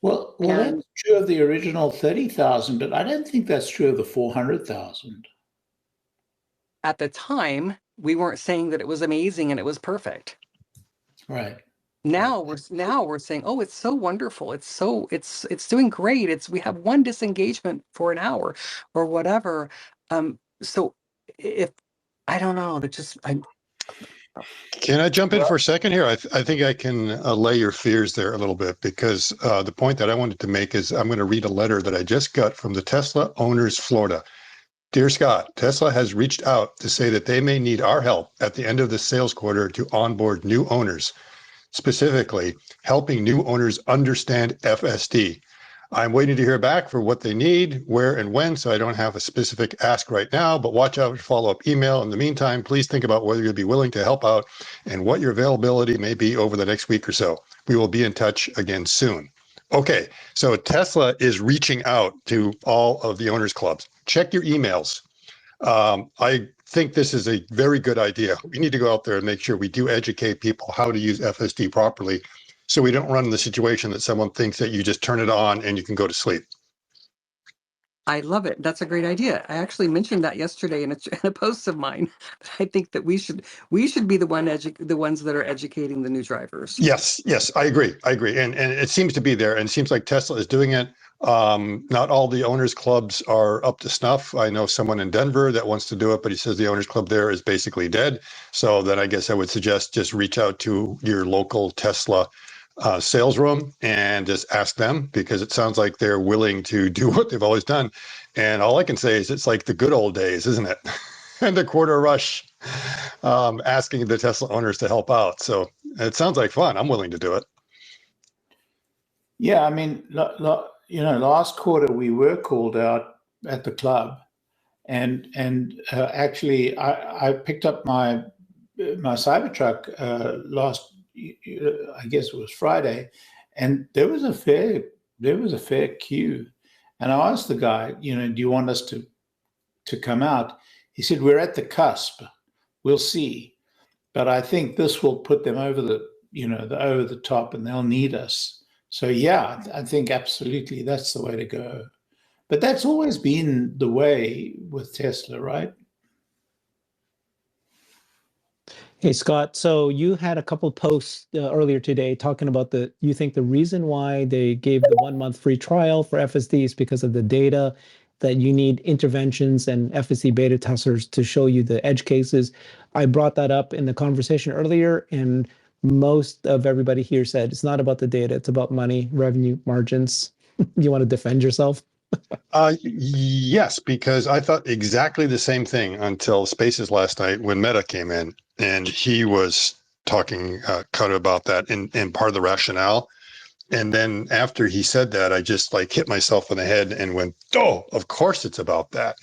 Well, And that's true of the original 30,000, but I don't think that's true of the 400,000. at the time, we weren't saying that it was amazing and it was perfect. Right. Now we're saying, oh, it's so wonderful. It's doing great. We have one disengagement for an hour or whatever. So if I don't know, Can I jump in for a second here? I think I can allay your fears there a little bit, because the point that I wanted to make is I'm going to read a letter that I just got from the Tesla Owners Florida. Dear Scott, Tesla has reached out to say that they may need our help at the end of the sales quarter to onboard new owners, specifically helping new owners understand FSD. I'm waiting to hear back for what they need, where and when, so I don't have a specific ask right now, but watch out for follow-up email. In the meantime, please think about whether you'll be willing to help out and what your availability may be over the next week or so. We will be in touch again soon. Okay, so Tesla is reaching out to all of the owners clubs. Check your emails. I think this is a very good idea. We need to go out there and make sure we do educate people how to use FSD properly, so we don't run in the situation that someone thinks that you just turn it on and you can go to sleep. I love it. That's a great idea. I actually mentioned that yesterday in a post of mine. I think that we should be the ones that are educating the new drivers. Yes, I agree. And it seems to be there, and it seems like Tesla is doing it. Not all the owners clubs are up to snuff. I know someone in Denver that wants to do it, but he says the owners club there is basically dead. So then I guess I would suggest just reach out to your local Tesla sales room and just ask them, because it sounds like they're willing to do what they've always done. And all I can say is it's like the good old days, isn't it? And the quarter rush, asking the Tesla owners to help out. So it sounds like fun. I'm willing to do it. Yeah, I mean, last quarter we were called out at the club, and actually I picked up my Cybertruck last, I guess it was Friday, and there was a fair queue, and I asked the guy, do you want us to come out? He said, we're at the cusp, we'll see, but I think this will put them over over the top, and they'll need us. So yeah, I think absolutely that's the way to go. But that's always been the way with Tesla, right? Hey, Scott, so you had a couple posts earlier today talking about you think the reason why they gave the 1 month free trial for FSD is because of the data, that you need interventions and FSD beta testers to show you the edge cases. I brought that up in the conversation earlier, and most of everybody here said it's not about the data, it's about money, revenue, margins. You want to defend yourself? Yes, because I thought exactly the same thing until Spaces last night when Meta came in, and he was talking kind of about that in part of the rationale. And then after he said that, I just like hit myself in the head and went, oh, of course it's about that.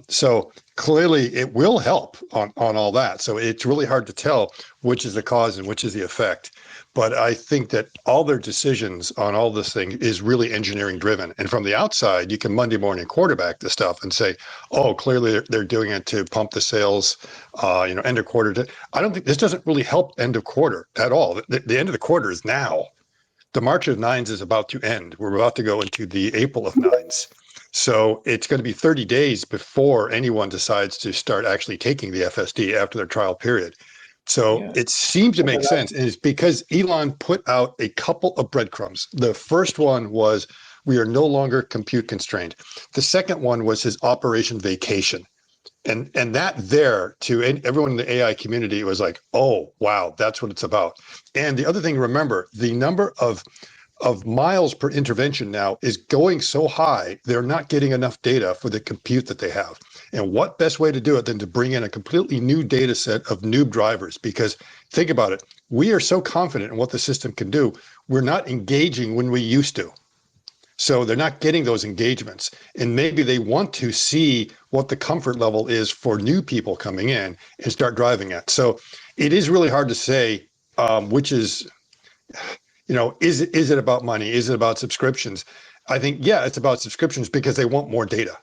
So clearly it will help on all that. So it's really hard to tell which is the cause and which is the effect. But I think that all their decisions on all this thing is really engineering driven. And from the outside, you can Monday morning quarterback the stuff and say, oh, clearly they're doing it to pump the sales, end of quarter. I don't think this doesn't really help end of quarter at all. The end of the quarter is now. The March of Nines is about to end. We're about to go into the April of Nines. So it's going to be 30 days before anyone decides to start actually taking the FSD after their trial period. So Yeah. it seems to make sense. And it's because Elon put out a couple of breadcrumbs. The first one was, we are no longer compute constrained. The second one was his operation vacation. And that there to everyone in the AI community was like, oh, wow, that's what it's about. And the other thing, remember, the number of miles per intervention now is going so high, they're not getting enough data for the compute that they have. And what best way to do it than to bring in a completely new data set of noob drivers? Because think about it, we are so confident in what the system can do, we're not engaging when we used to. So they're not getting those engagements. And maybe they want to see what the comfort level is for new people coming in and start driving it. So it is really hard to say which is, Is it about money? Is it about subscriptions? I think, yeah, it's about subscriptions because they want more data.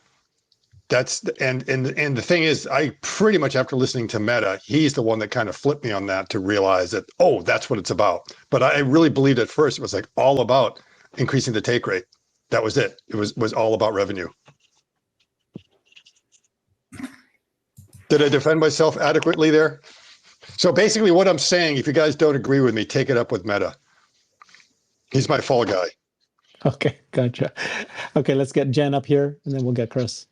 And the thing is, I pretty much, after listening to Meta, he's the one that kind of flipped me on that to realize that, oh, that's what it's about. But I really believed at first it was like all about increasing the take rate. That was it. It was all about revenue. Did I defend myself adequately there? So basically what I'm saying, if you guys don't agree with me, take it up with Meta. He's my fall guy. Okay, gotcha. Okay, let's get Jen up here, and then we'll get Chris.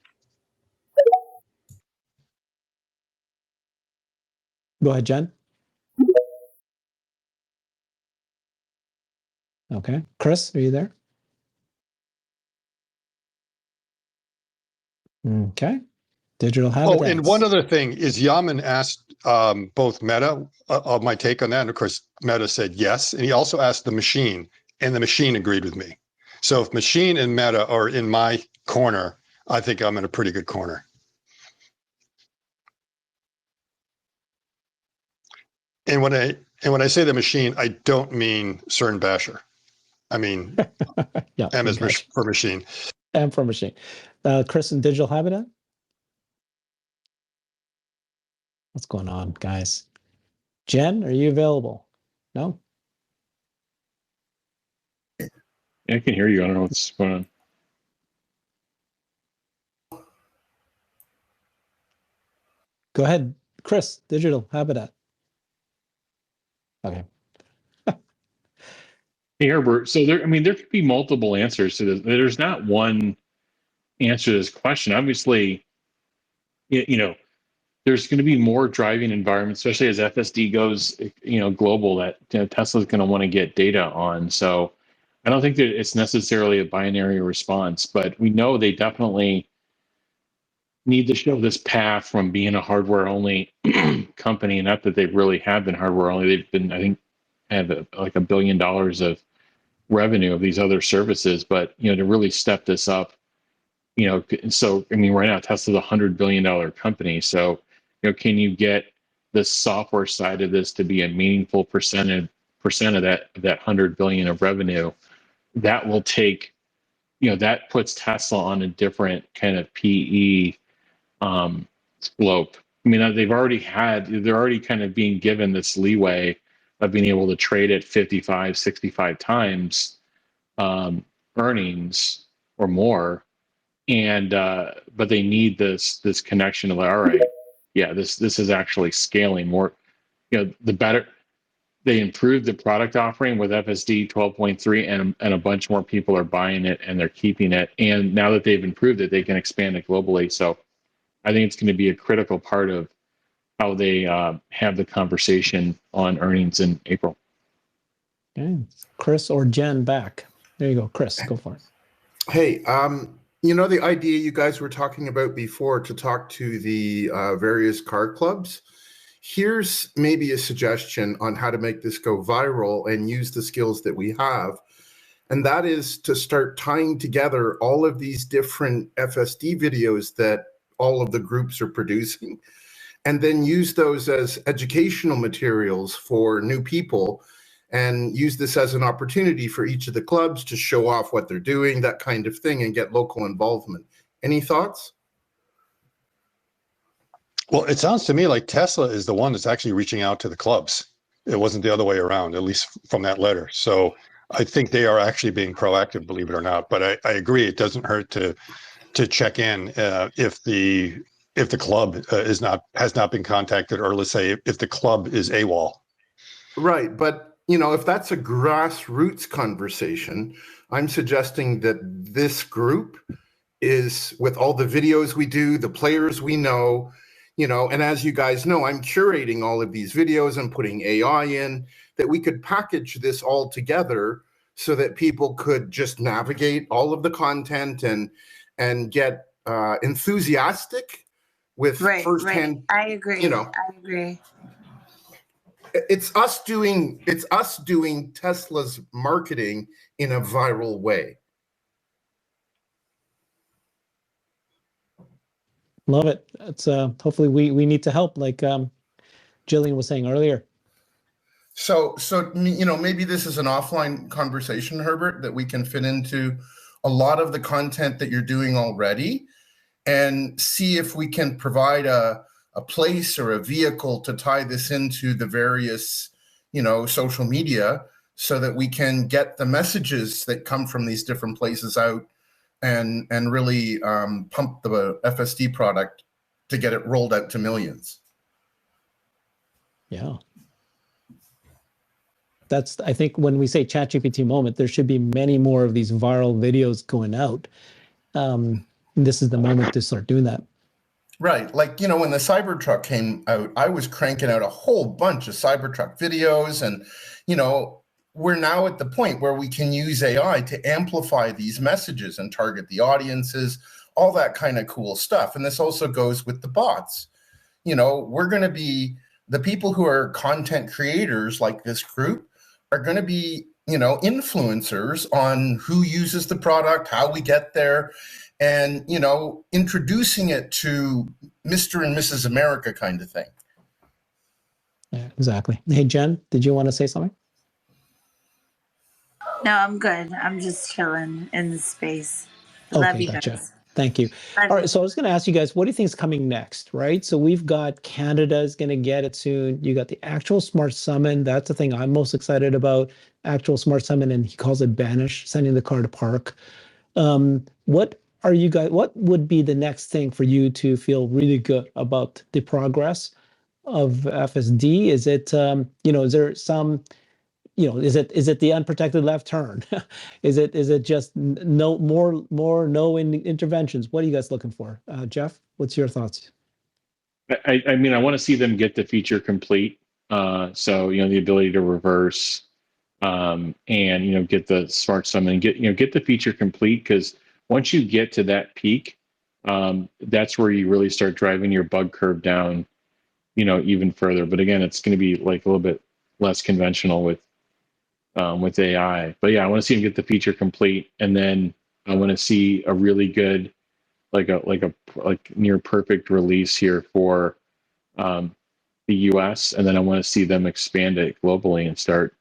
Go ahead, Jen. Okay, Chris, are you there? Okay, digital habitats. Oh, and one other thing is Yaman asked both Meta of my take on that. And of course, Meta said yes. And he also asked the machine, and the machine agreed with me. So if machine and Meta are in my corner, I think I'm in a pretty good corner. And when I say the machine, I don't mean CERN Basher. I mean, yeah, M is for machine. M for machine. Chris and digital habitat. What's going on, guys? Jen, are you available? No? Yeah, I can hear you. I don't know what's going on. Go ahead, Chris, digital habitat. Okay. Hey, Herbert. So there could be multiple answers to this. There's not one answer to this question. Obviously, there's going to be more driving environments, especially as FSD goes, global, that Tesla's going to want to get data on. So I don't think that it's necessarily a binary response, but we know they definitely need to show this path from being a hardware only company. Not that they really have been hardware only. They've been, I think, have like $1 billion of revenue of these other services, but to really step this up, so right now Tesla's a $100 billion company. So can you get the software side of this to be a meaningful percent of that 100 billion of revenue? That will take, that puts Tesla on a different kind of PE slope. They're already kind of being given this leeway of being able to trade at 55, 65 times earnings or more. And but they need this connection of like, all right, yeah, this is actually scaling more. The better they improve the product offering with FSD 12.3, and a bunch more people are buying it and they're keeping it. And now that they've improved it, they can expand it globally. So I think it's going to be a critical part of how they have the conversation on earnings in April. Okay, Chris or Jen back. There you go, Chris. Go for it. Hey, the idea you guys were talking about before to talk to the various car clubs. Here's maybe a suggestion on how to make this go viral and use the skills that we have. And that is to start tying together all of these different FSD videos that all of the groups are producing, and then use those as educational materials for new people, and use this as an opportunity for each of the clubs to show off what they're doing, that kind of thing, and get local involvement. Any thoughts? Well, it sounds to me like Tesla is the one that's actually reaching out to the clubs. It wasn't the other way around, at least from that letter. So I think they are actually being proactive, believe it or not. But I agree, it doesn't hurt to check in if the club has not been contacted, or let's say if the club is AWOL. Right, but if that's a grassroots conversation, I'm suggesting that this group is, with all the videos we do, the players we know, and as you guys know, I'm curating all of these videos and putting AI in, that we could package this all together so that people could just navigate all of the content and get enthusiastic with firsthand. Right. I agree. I agree. It's us doing Tesla's marketing in a viral way. Love it. It's hopefully we need to help, like Jillian was saying earlier. So, maybe this is an offline conversation, Herbert, that we can fit into a lot of the content that you're doing already and see if we can provide a place or a vehicle to tie this into the various, social media so that we can get the messages that come from these different places out and really pump the FSD product to get it rolled out to millions. Yeah. That's, I think when we say ChatGPT moment, there should be many more of these viral videos going out. This is the moment to start doing that. Right. Like, when the Cybertruck came out, I was cranking out a whole bunch of Cybertruck videos. And, we're now at the point where we can use AI to amplify these messages and target the audiences, all that kind of cool stuff. And this also goes with the bots. We're going to be the people who are content creators like this group are going to be, influencers on who uses the product, how we get there, and, introducing it to Mr. and Mrs. America kind of thing. Yeah, exactly. Hey, Jen, did you want to say something? No, I'm good. I'm just chilling in the space. Love Okay, you gotcha. guys. Thank you. All right, so I was going to ask you guys, what do you think is coming next, right? So we've got Canada is going to get it soon. You got the actual Smart Summon. That's the thing I'm most excited about. Actual Smart Summon, and he calls it banish, sending the car to park. What are you guys? What would be the next thing for you to feel really good about the progress of FSD? Is it, is there some, is it the unprotected left turn? Is it just no more no interventions? What are you guys looking for? Jeff, what's your thoughts? I mean, I want to see them get the feature complete. So, the ability to reverse, and, get the smart summon, get the feature complete. Because once you get to that peak, that's where you really start driving your bug curve down, even further. But again, it's going to be like a little bit less conventional with AI. But yeah, I want to see them get the feature complete, and then I want to see a really good, like near perfect release here for the US, and then I want to see them expand it globally and start.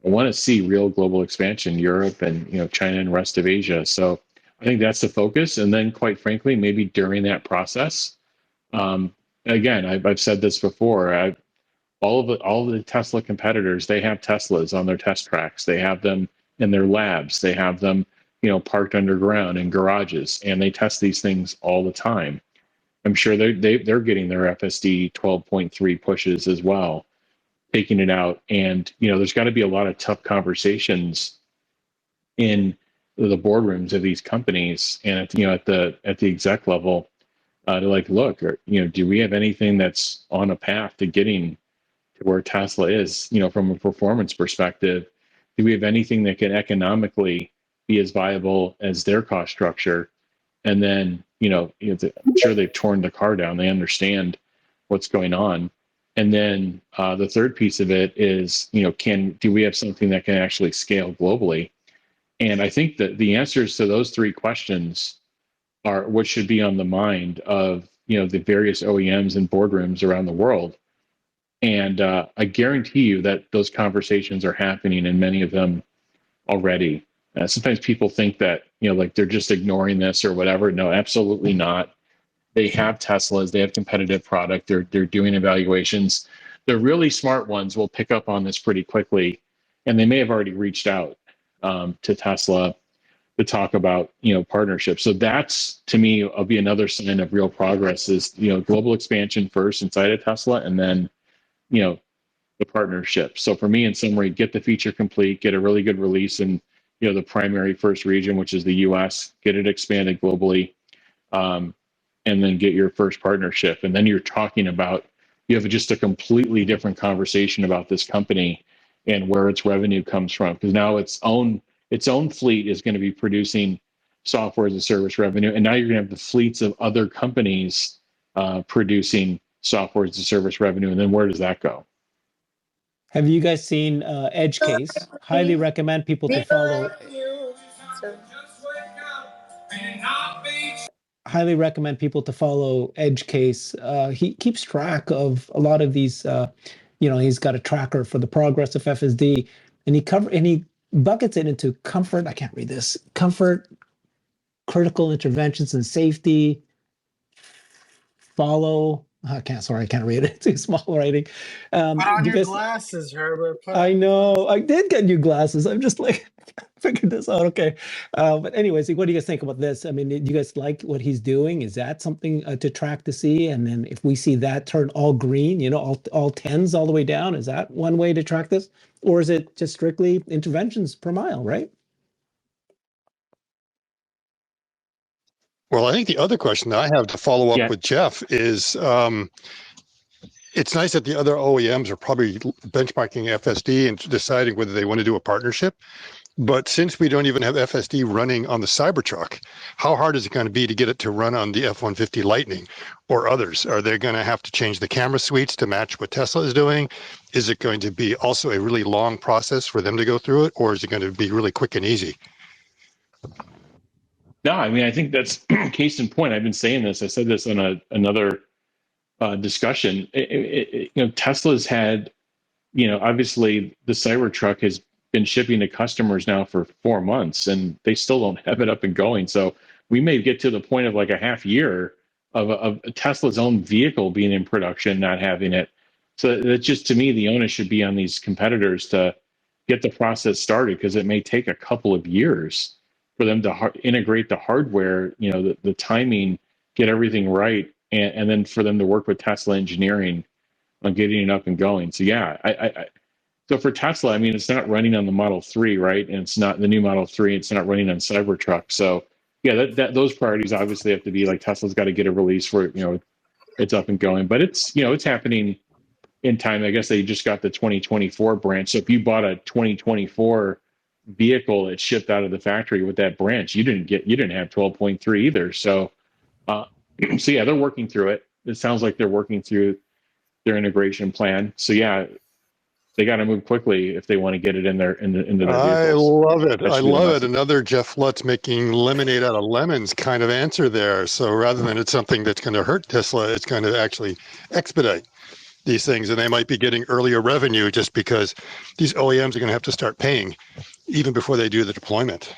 I want to see real global expansion, Europe and China and rest of Asia. So I think that's the focus. And then, quite frankly, maybe during that process, again, I've said this before. All of the Tesla competitors, they have Teslas on their test tracks. They have them in their labs. They have them, parked underground in garages, and they test these things all the time. I'm sure they're getting their FSD 12.3 pushes as well, taking it out. And there's got to be a lot of tough conversations in the boardrooms of these companies and at the exec level to look, do we have anything that's on a path to getting to where Tesla is, from a performance perspective? Do we have anything that can economically be as viable as their cost structure? And then, I'm sure they've torn the car down. They understand what's going on. And then the third piece of it is, do we have something that can actually scale globally? And I think that the answers to those three questions are what should be on the mind of, the various OEMs and boardrooms around the world. And I guarantee you that those conversations are happening in many of them already. Sometimes people think that, they're just ignoring this or whatever. No, absolutely not. They have Teslas, they have competitive product, they're doing evaluations. The really smart ones will pick up on this pretty quickly, and they may have already reached out to Tesla to talk about, partnerships. So that's, to me, will be another sign of real progress is, global expansion first inside of Tesla, and then, the partnership. So for me, in summary, get the feature complete, get a really good release in, the primary first region, which is the US, get it expanded globally, and then get your first partnership. And then you're talking about, you have just a completely different conversation about this company and where its revenue comes from. Because now its own fleet is going to be producing software as a service revenue. And now you're going to have the fleets of other companies producing software as a service revenue. And then where does that go? Have you guys seen Edge Case? Highly recommend people to follow. Highly recommend people to follow Edge Case. He keeps track of a lot of these he's got a tracker for the progress of FSD, and he buckets it into comfort. I can't read this. Comfort, critical interventions and safety, follow. I can't read it. It's too small writing. Put on your Because glasses, Herbert. Put on I your know glasses. I did get new glasses. I'm just like figured this out. Okay. But anyways, what do you guys think about this? I mean, do you guys like what he's doing? Is that something to track to see? And then if we see that turn all green, all tens all the way down, is that one way to track this? Or is it just strictly interventions per mile, right? Well, I think the other question that I have to follow up Yeah. with Jeff is, it's nice that the other OEMs are probably benchmarking FSD and deciding whether they want to do a partnership. But since we don't even have FSD running on the Cybertruck, how hard is it going to be to get it to run on the F-150 Lightning or others? Are they going to have to change the camera suites to match what Tesla is doing? Is it going to be also a really long process for them to go through it, or is it going to be really quick and easy? No, I mean, I think that's case in point. I've been saying this. I said this on another discussion. Tesla's had, obviously the Cybertruck has been shipping to customers now for 4 months, and they still don't have it up and going. So we may get to the point of like a half year of Tesla's own vehicle being in production, not having it. So that's just, to me, the onus should be on these competitors to get the process started, because it may take a couple of years for them to integrate the hardware, the timing, get everything right, and then for them to work with Tesla engineering on getting it up and going. So yeah, so for Tesla, I mean, it's not running on the Model 3, right? And it's not the new Model 3. It's not running on Cybertruck. So yeah, those priorities obviously have to be like, Tesla's got to get a release where it's up and going. But it's it's happening in time. I guess they just got the 2024 branch. So if you bought a 2024 vehicle that shipped out of the factory with that branch, you didn't have 12.3 either. So so yeah, they're working through it. It sounds like they're working through their integration plan. So yeah, they got to move quickly if they want to get it into their vehicles. I love it. That I should be the love it. message. Another Jeff Lutz making lemonade out of lemons kind of answer there. So rather than it's something that's going to hurt Tesla, it's going to actually expedite these things. And they might be getting earlier revenue just because these OEMs are going to have to start paying even before they do the deployment.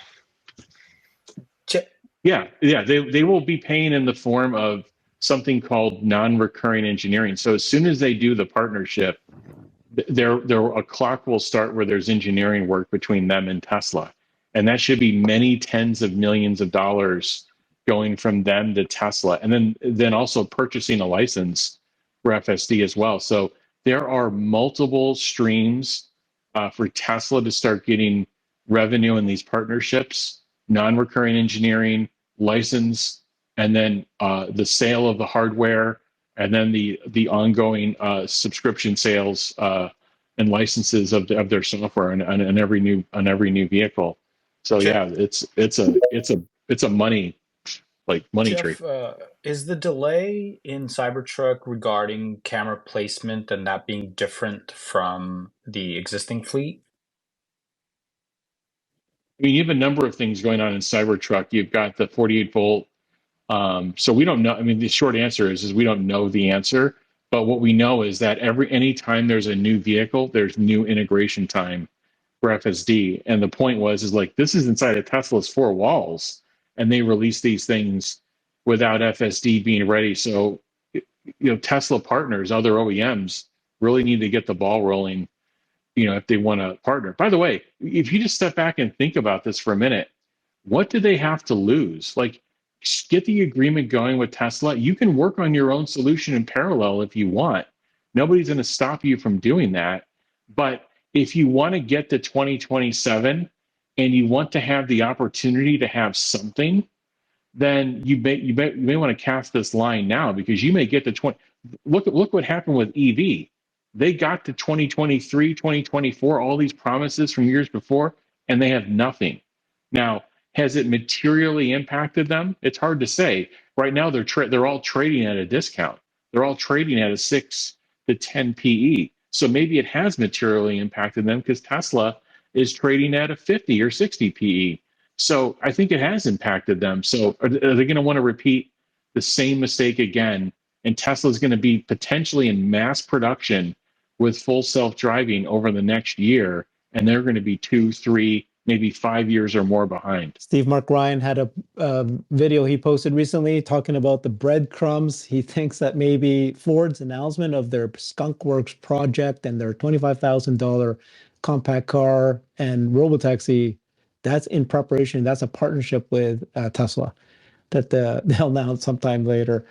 Yeah, they will be paying in the form of something called non-recurring engineering. So as soon as they do the partnership, a clock will start where there's engineering work between them and Tesla, and that should be many tens of millions of dollars going from them to Tesla, and then also purchasing a license for FSD as well. So there are multiple streams for Tesla to start getting revenue in these partnerships: non-recurring engineering, license, and then the sale of the hardware, and then the ongoing subscription sales and licenses of their software on every new vehicle. So yeah, it's a money tree. Jeff, is the delay in Cybertruck regarding camera placement and that being different from the existing fleet? I mean, you have a number of things going on in Cybertruck. You've got the 48 volt. So we don't know. I mean, the short answer is we don't know the answer. But what we know is that anytime there's a new vehicle, there's new integration time for FSD. And the point is like, this is inside of Tesla's four walls, and they release these things without FSD being ready. So, Tesla partners, other OEMs, really need to get the ball rolling, if they want to partner. By the way, if you just step back and think about this for a minute, what do they have to lose? Like, get the agreement going with Tesla. You can work on your own solution in parallel if you want. Nobody's going to stop you from doing that. But if you want to get to 2027 and you want to have the opportunity to have something, then you may want to cast this line now, because you may get to 20. Look what happened with EV. They got to 2023, 2024, all these promises from years before, and they have nothing. Now, has it materially impacted them? It's hard to say. Right now, they're all trading at a discount. They're all trading at a 6 to 10 PE. So maybe it has materially impacted them, because Tesla is trading at a 50 or 60 PE. So I think it has impacted them. So are they going to want to repeat the same mistake again? And Tesla is going to be potentially in mass production with full self-driving over the next year, and they're going to be 2, 3, maybe 5 years or more behind. Steve Mark Ryan had a video he posted recently talking about the breadcrumbs. He thinks that maybe Ford's announcement of their Skunk Works project and their $25,000 compact car and robotaxi, that's in preparation. That's a partnership with Tesla that they'll announce sometime later.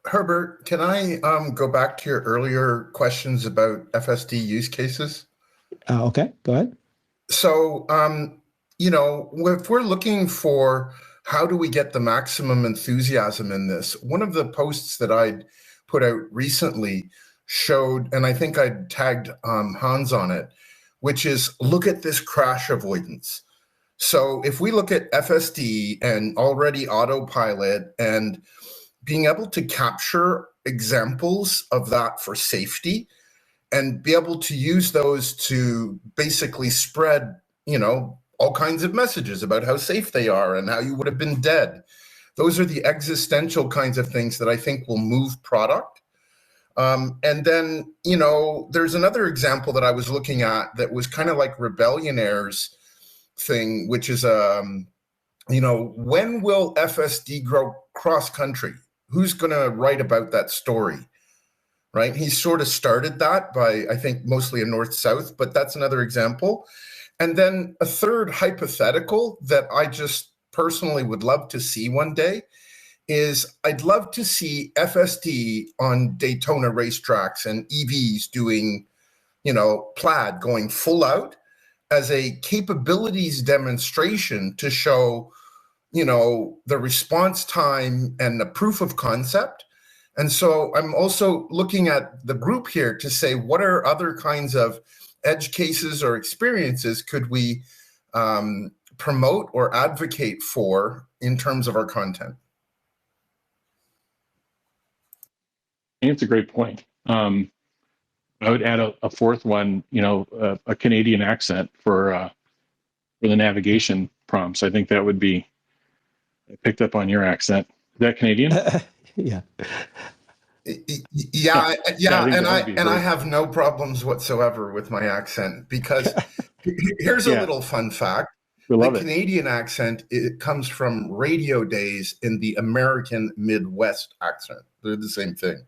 Herbert, can I go back to your earlier questions about FSD use cases? Okay, go ahead. So, you know, if we're looking for how do we get the maximum enthusiasm in this, one of the posts that I'd put out recently showed, and I think I tagged Hans on it, which is look at this crash avoidance. So if we look at FSD and already Autopilot and being able to capture examples of that for safety and be able to use those to basically spread, you know, all kinds of messages about how safe they are and how you would have been dead. Those are the existential kinds of things that I think will move product. And then, you know, there's another example that I was looking at that was kind of like Rebellionaire's thing, which is, you know, when will FSD grow cross country? Who's going to write about that story? Right? He sort of started that by, I think, mostly a north-south, but that's another example. And then a third hypothetical that I just personally would love to see one day is I'd love to see FSD on Daytona racetracks and EVs doing, you know, plaid going full out as a capabilities demonstration to show, you know, the response time and the proof of concept. And so I'm also looking at the group here to say, what are other kinds of edge cases or experiences could we promote or advocate for in terms of our content? I think it's a great point. I would add a fourth one, you know, a Canadian accent for the navigation prompts. I think that would be, I picked up on your accent. Is that Canadian? Yeah. Yeah, and very... I have no problems whatsoever with my accent because here's a little fun fact. The Canadian accent, it comes from radio days in the American Midwest accent. They're the same thing.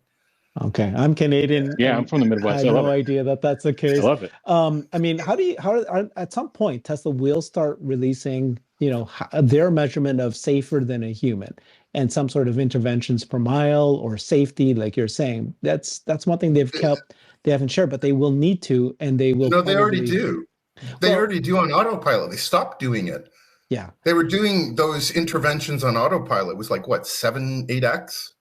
Okay, I'm Canadian. Yeah, I'm from the Midwest. I had no idea that that's the case. I love it. I mean, at some point Tesla will start releasing, you know, their measurement of safer than a human and some sort of interventions per mile or safety, like you're saying. That's one thing they've kept. They haven't shared, but they will need to, and they will. No, they already do. They already do on Autopilot. They stopped doing it. Yeah, they were doing those interventions on Autopilot. It was like what, 7-8x.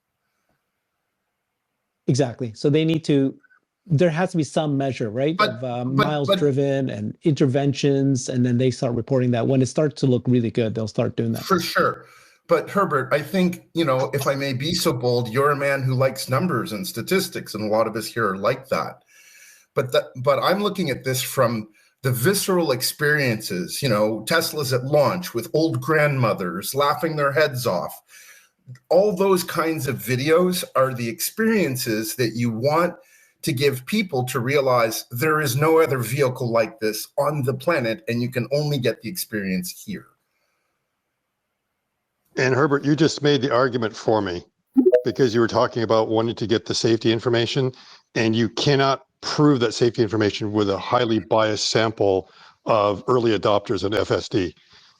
Exactly. So they need to, there has to be some measure, right? Of miles driven and interventions. And then they start reporting that. When it starts to look really good, they'll start doing that. For sure. But Herbert, I think, you know, if I may be so bold, you're a man who likes numbers and statistics, and a lot of us here are like that. But I'm looking at this from the visceral experiences, you know, Tesla's at launch with old grandmothers laughing their heads off. All those kinds of videos are the experiences that you want to give people to realize there is no other vehicle like this on the planet, and you can only get the experience here. And Herbert, you just made the argument for me because you were talking about wanting to get the safety information, and you cannot prove that safety information with a highly biased sample of early adopters in FSD.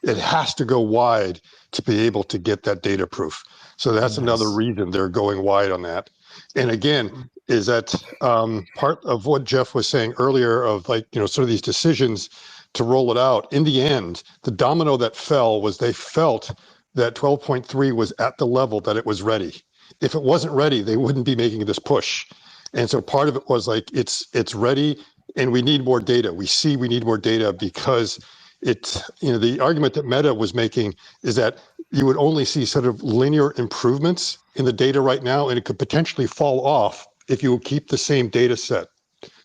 It has to go wide to be able to get that data proof. So that's another reason they're going wide on that. And again, is that part of what Jeff was saying earlier of, like, you know, sort of these decisions to roll it out. In the end, the domino that fell was they felt that 12.3 was at the level that it was ready. If it wasn't ready, they wouldn't be making this push. And so part of it was like, it's ready and we need more data. We need more data because it's, you know, the argument that Meta was making is that you would only see sort of linear improvements in the data right now, and it could potentially fall off if you keep the same data set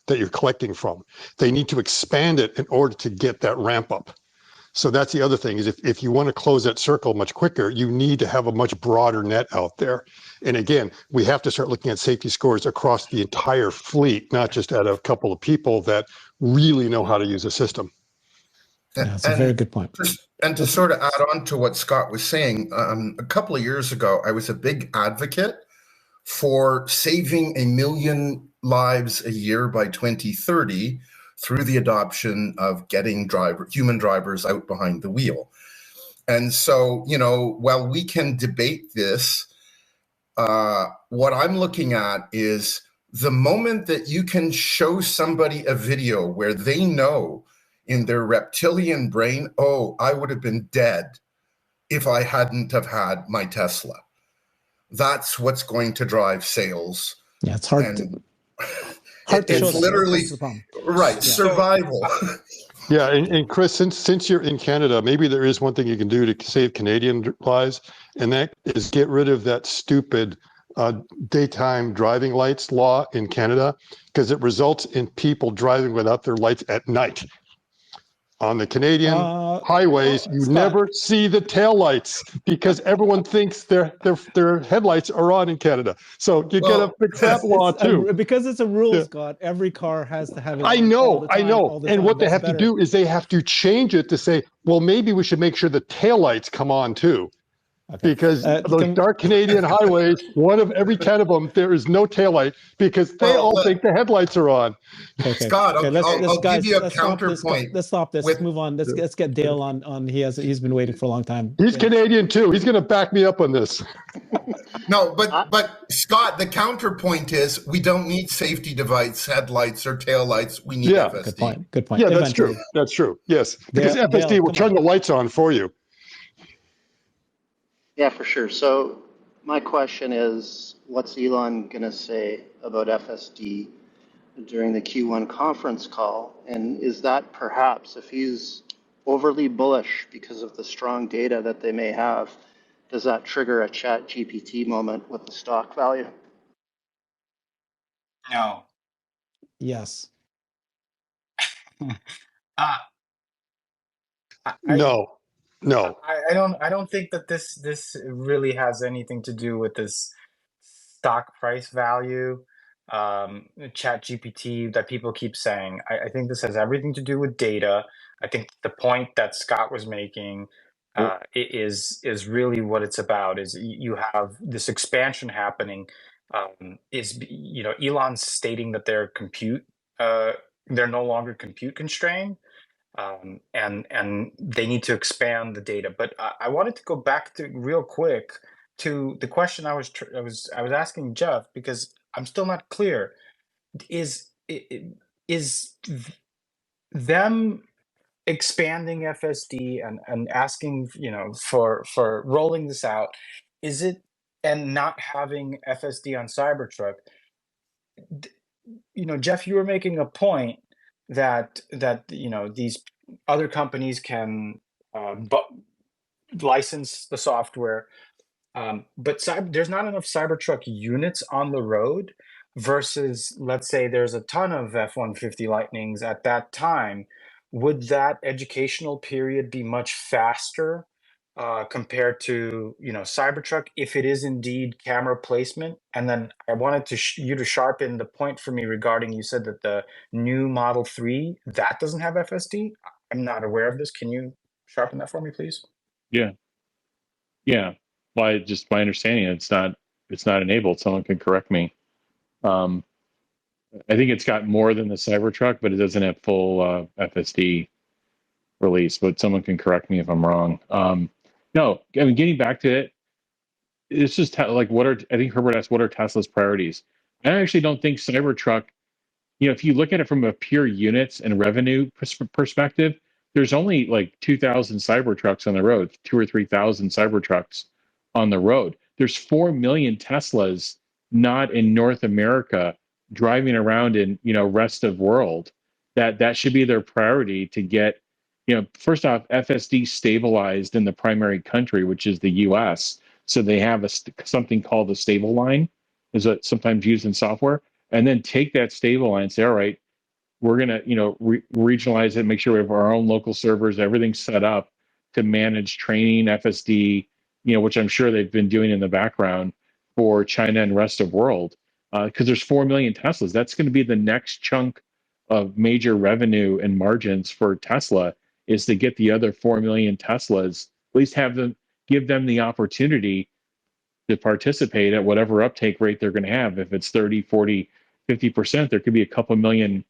that you're collecting from. They need to expand it in order to get that ramp up. So that's the other thing is if you want to close that circle much quicker, you need to have a much broader net out there. And again, we have to start looking at safety scores across the entire fleet, not just at a couple of people that really know how to use the system. Yeah, that's a very good point. And to sort of add on to what Scott was saying, a couple of years ago, I was a big advocate for saving 1 million lives a year by 2030 through the adoption of getting human drivers out behind the wheel. And so, you know, while we can debate this, what I'm looking at is the moment that you can show somebody a video where they know in their reptilian brain, oh, I would have been dead if I hadn't have had my Tesla. That's what's going to drive sales. Yeah, it's hard to show it's that. literally That's the problem. right. Yeah. Survival. Yeah, and Chris, since you're in Canada, maybe there is one thing you can do to save Canadian lives, and that is get rid of that stupid daytime driving lights law in Canada, because it results in people driving without their lights at night. On the Canadian highways, you Scott, never see the taillights because everyone thinks their headlights are on in Canada. So you gotta fix that law too. Because it's a rule, Scott. Every car has to have it. I on all know, the time, all the And time. what they That's have better. to do is they have to change it to say, well, maybe we should make sure the taillights come on too. Okay. Because those dark Canadian highways, one of every 10 of them, there is no taillight because they all think the headlights are on. Okay. Scott, okay, I'll give you a let's counterpoint. Let's stop this. Let's move on. Let's get Dale on. He's been waiting for a long time. He's Canadian too. He's going to back me up on this. No, but Scott, the counterpoint is we don't need safety device, headlights, or taillights. We need FSD. Good point. Good point. Yeah, that's true. That's true. Yes, because FSD will turn the lights on for you. Yeah, for sure. So my question is, what's Elon going to say about FSD during the Q1 conference call? And is that perhaps, if he's overly bullish because of the strong data that they may have, does that trigger a chat GPT moment with the stock value? No. Yes. No. I don't think that this really has anything to do with this stock price value, chat GPT that people keep saying. I think this has everything to do with data. I think the point that Scott was making is really what it's about, is you have this expansion happening. Is, you know, Elon's stating that they're no longer compute constrained. And they need to expand the data. But I wanted to go back to real quick to the question I was asking Jeff, because I'm still not clear. Is them expanding FSD and asking, you know, for rolling this out, is it, and not having FSD on Cybertruck? You know, Jeff, you were making a point that you know, these other companies can license the software, but there's not enough Cybertruck units on the road versus, let's say there's a ton of F-150 Lightnings at that time. Would that educational period be much faster compared to, you know, Cybertruck, if it is indeed camera placement? And then I wanted to you to sharpen the point for me regarding, you said that the new Model 3 that doesn't have FSD. I'm not aware of this. Can you sharpen that for me, please? Yeah. Well, just my understanding, it's not enabled. Someone can correct me. I think it's got more than the Cybertruck, but it doesn't have full FSD release. But someone can correct me if I'm wrong. No, I mean, getting back to it, it's just like, I think Herbert asked, what are Tesla's priorities? I actually don't think Cybertruck, you know, if you look at it from a pure units and revenue perspective, there's only like 2,000 Cybertrucks on the road, 2,000 or 3,000 Cybertrucks on the road. There's 4 million Teslas not in North America driving around in, you know, rest of world. That should be their priority, to get, you know, first off, FSD stabilized in the primary country, which is the US. So they have something called the stable line, is sometimes used in software, and then take that stable line and say, all right, we're going to, regionalize it, make sure we have our own local servers, everything set up to manage training FSD, which I'm sure they've been doing in the background for China and rest of world. Because there's 4 million Teslas. That's going to be the next chunk of major revenue and margins for Tesla, is to get the other 4 million Teslas, at least give them the opportunity to participate at whatever uptake rate they're going to have. If it's 30, 40, 50%, there could be a couple million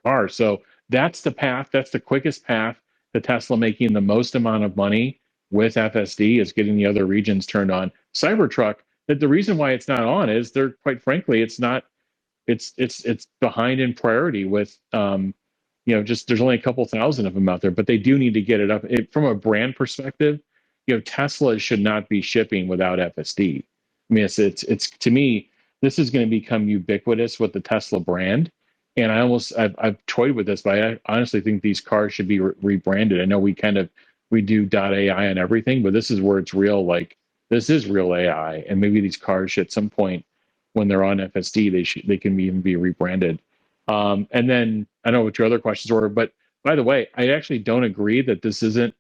cars. So that's the path. That's the quickest path to Tesla making the most amount of money with FSD, is getting the other regions turned on. Cybertruck, that the reason why it's not on is they're, quite frankly, it's behind in priority with just there's only a couple thousand of them out there, but they do need to get it up. From a brand perspective, Tesla should not be shipping without FSD. I mean, it's to me, this is going to become ubiquitous with the Tesla brand. And I've toyed with this, but I honestly think these cars should be rebranded. I know we do .ai and everything, but this is where it's real. Like, this is real AI, and maybe these cars should, at some point when they're on FSD, they can even be rebranded. And then I know what your other questions were, but by the way, I actually don't agree that this isn't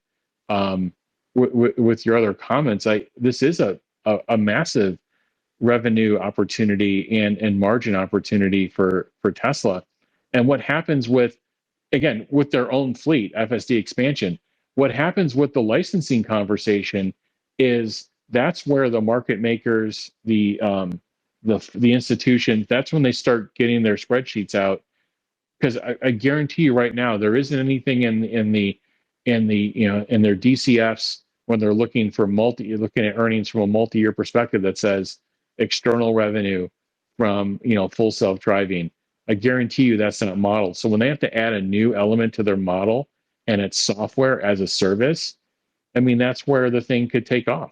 with your other comments. This is a massive revenue opportunity and margin opportunity for Tesla. And what happens with their own fleet, FSD expansion, what happens with the licensing conversation is that's where the market makers, the institutions, that's when they start getting their spreadsheets out. Because I guarantee you right now, there isn't anything in their DCFs when they're looking at earnings from a multi-year perspective that says external revenue from full self-driving. I guarantee you that's not modeled. So when they have to add a new element to their model, and it's software as a service, I mean, that's where the thing could take off.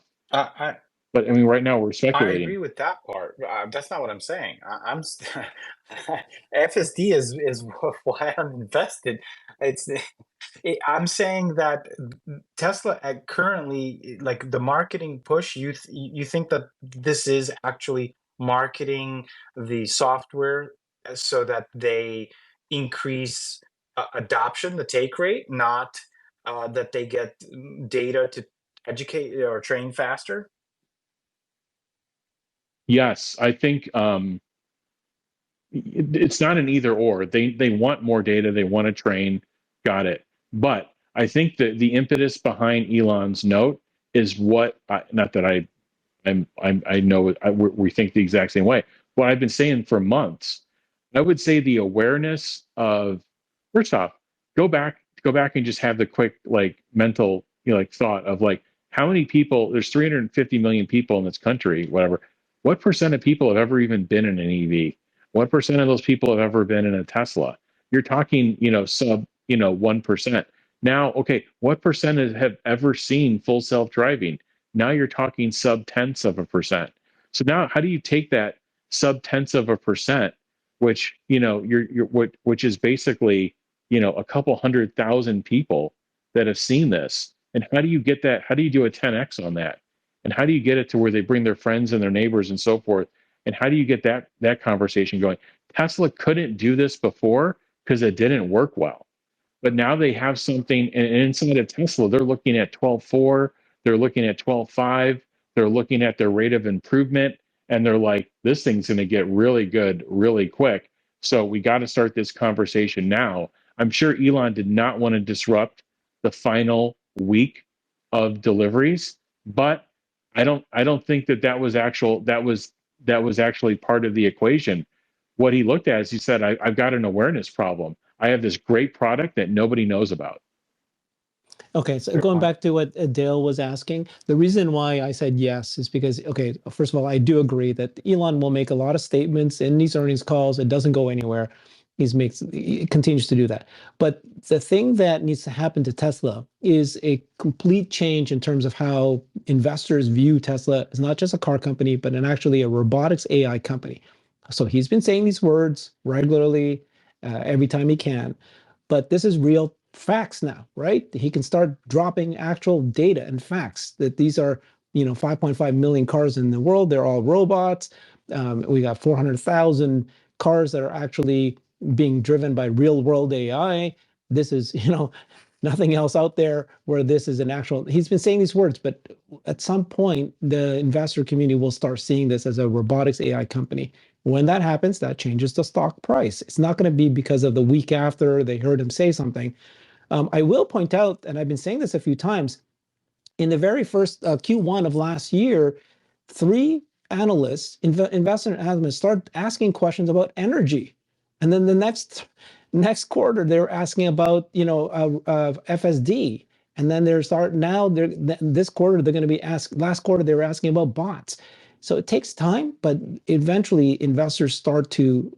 But I mean, right now we're I speculating. agree with that part. That's not what I'm saying. FSD is why I'm invested. I'm saying that Tesla currently, like the marketing push, you think that this is actually marketing the software so that they increase adoption, the take rate, not that they get data to educate or train faster? Yes, I think it's not an either or. They want more data. They want to train. Got it. But I think that the impetus behind Elon's note is not that I know we think the exact same way. What I've been saying for months, I would say the awareness of, first off, go back and just have the quick mental thought of how many people. There's 350 million people in this country, whatever. What percent of people have ever even been in an EV? What percent of those people have ever been in a Tesla? You're talking, sub, 1%. Now, okay, what percent have ever seen full self-driving? Now you're talking sub tenths of a percent. So now, how do you take that sub tenths of a percent, which which is basically a couple 100,000 people that have seen this, and how do you get that? How do you do a 10x on that? And how do you get it to where they bring their friends and their neighbors and so forth? And how do you get that conversation going? Tesla couldn't do this before because it didn't work well. But now they have something, and inside of Tesla, they're looking at 12.4, they're looking at 12.5, they're looking at their rate of improvement, and they're like, this thing's going to get really good really quick. So we got to start this conversation now. I'm sure Elon did not want to disrupt the final week of deliveries, but I don't think that was actually part of the equation. What he looked at is, he said, I've got an awareness problem. I have this great product that nobody knows about. Okay, so going back to what Dale was asking, the reason why I said yes is because, okay, first of all, I do agree that Elon will make a lot of statements in these earnings calls. It doesn't go anywhere. He continues to do that. But the thing that needs to happen to Tesla is a complete change in terms of how investors view Tesla as not just a car company, but actually a robotics AI company. So he's been saying these words regularly, every time he can. But this is real facts now, right? He can start dropping actual data and facts that these are, 5.5 million cars in the world. They're all robots. We got 400,000 cars that are actually being driven by real world AI. This is, nothing else out there where this is an actual, he's been saying these words, but at some point, the investor community will start seeing this as a robotics AI company. When that happens, that changes the stock price. It's not going to be because of the week after they heard him say something. I will point out, and I've been saying this a few times, in the very first Q1 of last year, 3 analysts, investment analysts, started asking questions about energy, and then the next quarter they were asking about FSD, and then this quarter they're going to be asked. Last quarter they were asking about bots. So it takes time, but eventually investors start to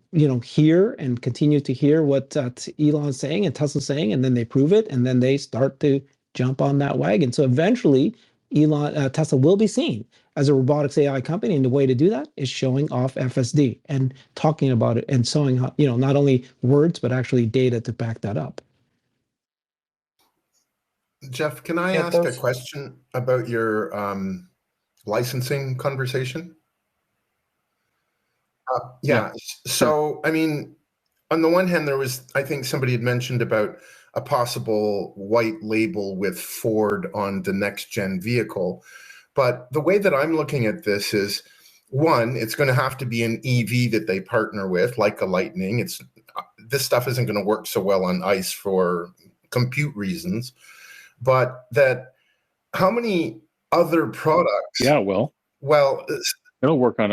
hear and continue to hear what Elon's saying and Tesla's saying, and then they prove it, and then they start to jump on that wagon. So eventually, Tesla will be seen as a robotics AI company, and the way to do that is showing off FSD and talking about it and showing not only words but actually data to back that up. Jeff, can I ask a question about your licensing conversation? Yeah. So, I mean, on the one hand, there was, I think somebody had mentioned about a possible white label with Ford on the next gen vehicle. But the way that I'm looking at this is, one, it's going to have to be an EV that they partner with, like a Lightning. This stuff isn't going to work so well on ICE for compute reasons. But that, how many other products? Yeah, well, it'll work on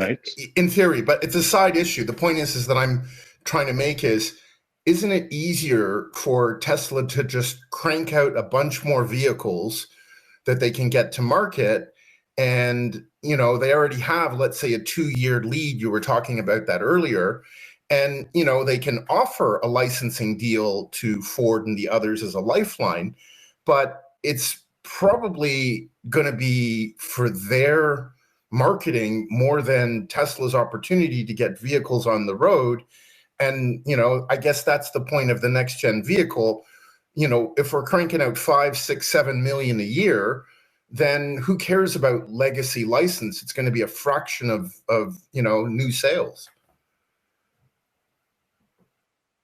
ICE in theory, but it's a side issue. The point is that I'm trying to make is, isn't it easier for Tesla to just crank out a bunch more vehicles that they can get to market? And, they already have, let's say, a 2-year lead. You were talking about that earlier. And, they can offer a licensing deal to Ford and the others as a lifeline, but it's probably going to be for their marketing more than Tesla's opportunity to get vehicles on the road. And, I guess that's the point of the next gen vehicle. If we're cranking out 5, 6, 7 million a year, then who cares about legacy license? It's going to be a fraction of new sales.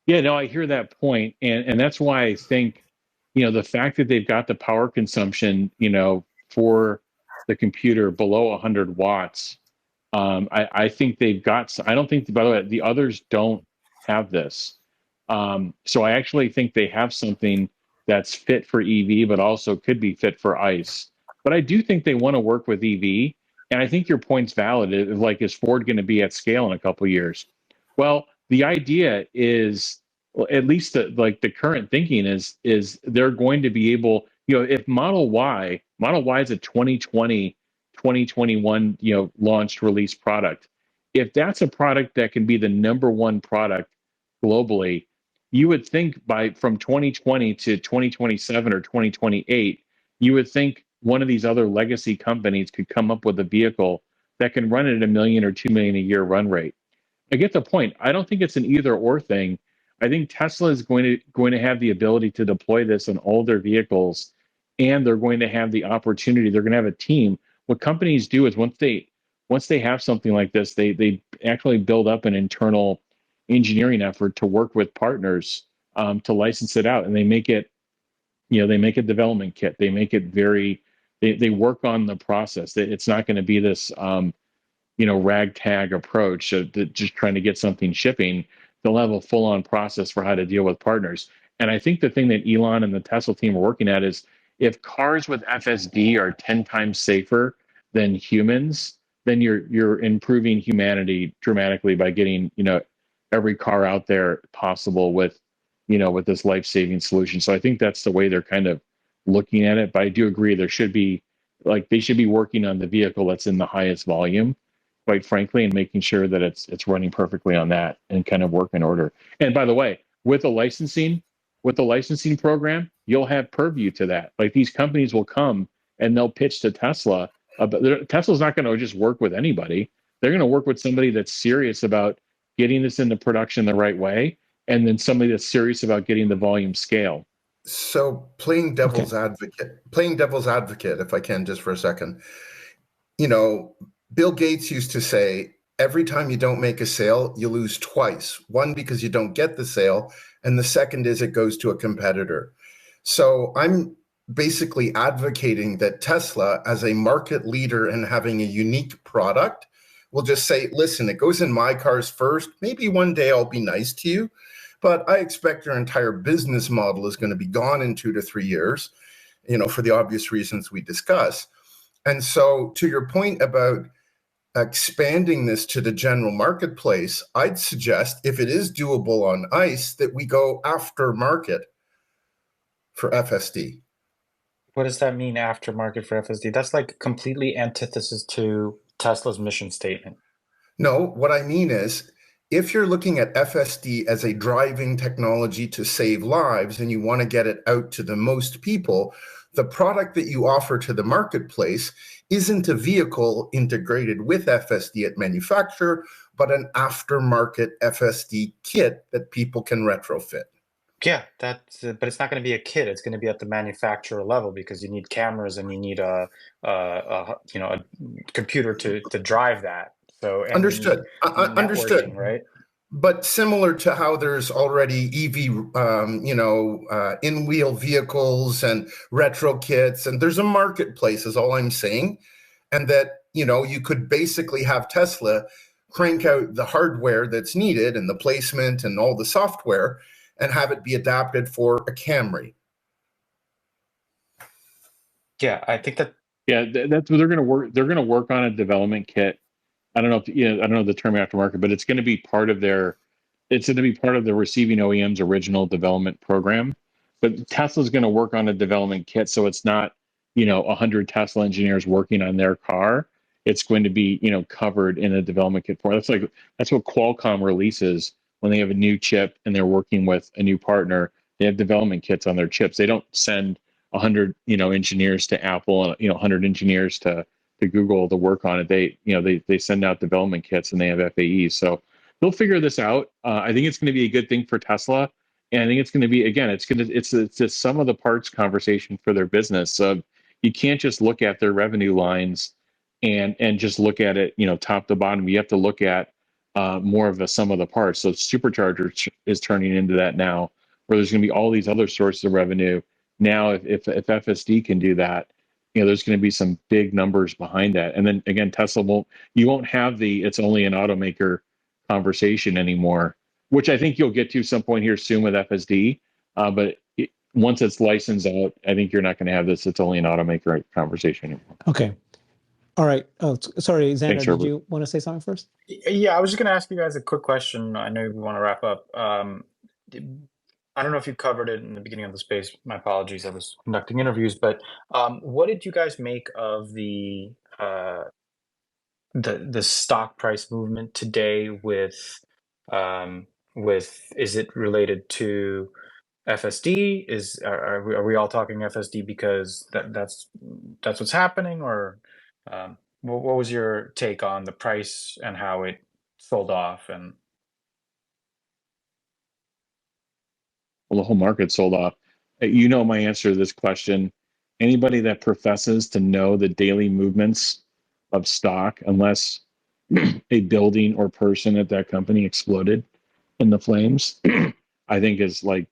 Yeah, no, I hear that point. And that's why I think, the fact that they've got the power consumption, for the computer below 100 watts, I think they've got, I don't think, by the way, the others don't have this. So I actually think they have something that's fit for EV, but also could be fit for ICE. But I do think they want to work with EV. And I think your point's valid. Is Ford going to be at scale in a couple of years? Well, the idea is, well, at least the current thinking is they're going to be able, if Model Y is a 2020, 2021, launched release product. If that's a product that can be the #1 product globally, you would think from 2020 to 2027 or 2028, you would think one of these other legacy companies could come up with a vehicle that can run at $1 million or $2 million a year run rate. I get the point. I don't think it's an either or thing. I think Tesla is going to have the ability to deploy this on all their vehicles, and they're going to have the opportunity. They're going to have a team. What companies do is once they have something like this, they actually build up an internal engineering effort to work with partners to license it out, and they make it, they make a development kit. They make it they work on the process. It's not going to be this ragtag approach of just trying to get something shipping. They'll have a full-on process for how to deal with partners. And I think the thing that Elon and the Tesla team are working at is, if cars with FSD are 10 times safer than humans, then you're improving humanity dramatically by getting every car out there possible with this life-saving solution. So I think that's the way they're kind of looking at it. But I do agree they should be working on the vehicle that's in the highest volume, quite frankly, and making sure that it's running perfectly on that and kind of work in order. And by the way, with the licensing program, you'll have purview to that. Like, these companies will come and they'll pitch to Tesla. Tesla's not going to just work with anybody. They're going to work with somebody that's serious about getting this into production the right way, and then somebody that's serious about getting the volume scale. So playing devil's advocate, if I can, just for a second, Bill Gates used to say, every time you don't make a sale, you lose twice. One, because you don't get the sale, and the second is it goes to a competitor. So I'm basically advocating that Tesla, as a market leader and having a unique product, will just say, listen, it goes in my cars first. Maybe one day I'll be nice to you, but I expect your entire business model is going to be gone in 2 to 3 years, for the obvious reasons we discuss. And so to your point about expanding this to the general marketplace, I'd suggest, if it is doable on ICE, that we go after market for FSD. What does that mean, aftermarket for FSD? That's like completely antithesis to Tesla's mission statement. No, what I mean is, if you're looking at FSD as a driving technology to save lives and you want to get it out to the most people, the product that you offer to the marketplace isn't a vehicle integrated with FSD at manufacture, but an aftermarket FSD kit that people can retrofit. Yeah, that's but it's not going to be a kit. It's going to be at the manufacturer level because you need cameras and you need a computer to drive that. So and Understood. Understood. Right? But similar to how there's already EV, in-wheel vehicles and retro kits, and there's a marketplace is all I'm saying. And that, you could basically have Tesla crank out the hardware that's needed and the placement and all the software and have it be adapted for a Camry. Yeah, I think that. Yeah, that's what they're going to work. They're going to work on a development kit. I don't know if I don't know the term aftermarket, but it's going to be part of their. It's going to be part of the receiving OEM's original development program. But Tesla's going to work on a development kit, so it's not 100 Tesla engineers working on their car. It's going to be covered in a development kit form. That's what Qualcomm releases when they have a new chip and they're working with a new partner. They have development kits on their chips. They don't send 100 engineers to Apple and 100 engineers to Google to work on it. They send out development kits and they have FAEs. So they'll figure this out. I think it's going to be a good thing for Tesla, and I think it's going to be it's a sum of the parts conversation for their business. So you can't just look at their revenue lines and just look at it top to bottom. You have to look at more of the sum of the parts. So Supercharger is turning into that now, where there's going to be all these other sources of revenue. Now, if FSD can do that, there's going to be some big numbers behind that. And then again, you won't have the it's only an automaker conversation anymore, which I think you'll get to some point here soon with FSD. But once it's licensed out, I think you're not going to have this it's only an automaker conversation anymore. Okay. All right. Oh, sorry, Xander, Thanks, did you want to say something first? Yeah, I was just going to ask you guys a quick question. I know we want to wrap up. I don't know if you covered it in the beginning of the space. My apologies. I was conducting interviews, but what did you guys make of the stock price movement today? With is it related to FSD? Are we all talking FSD because that's what's happening, or what was your take on the price and how it sold off? And Well, the whole market sold off. My answer to this question. Anybody that professes to know the daily movements of stock, unless a building or person at that company exploded in the flames, I think is like,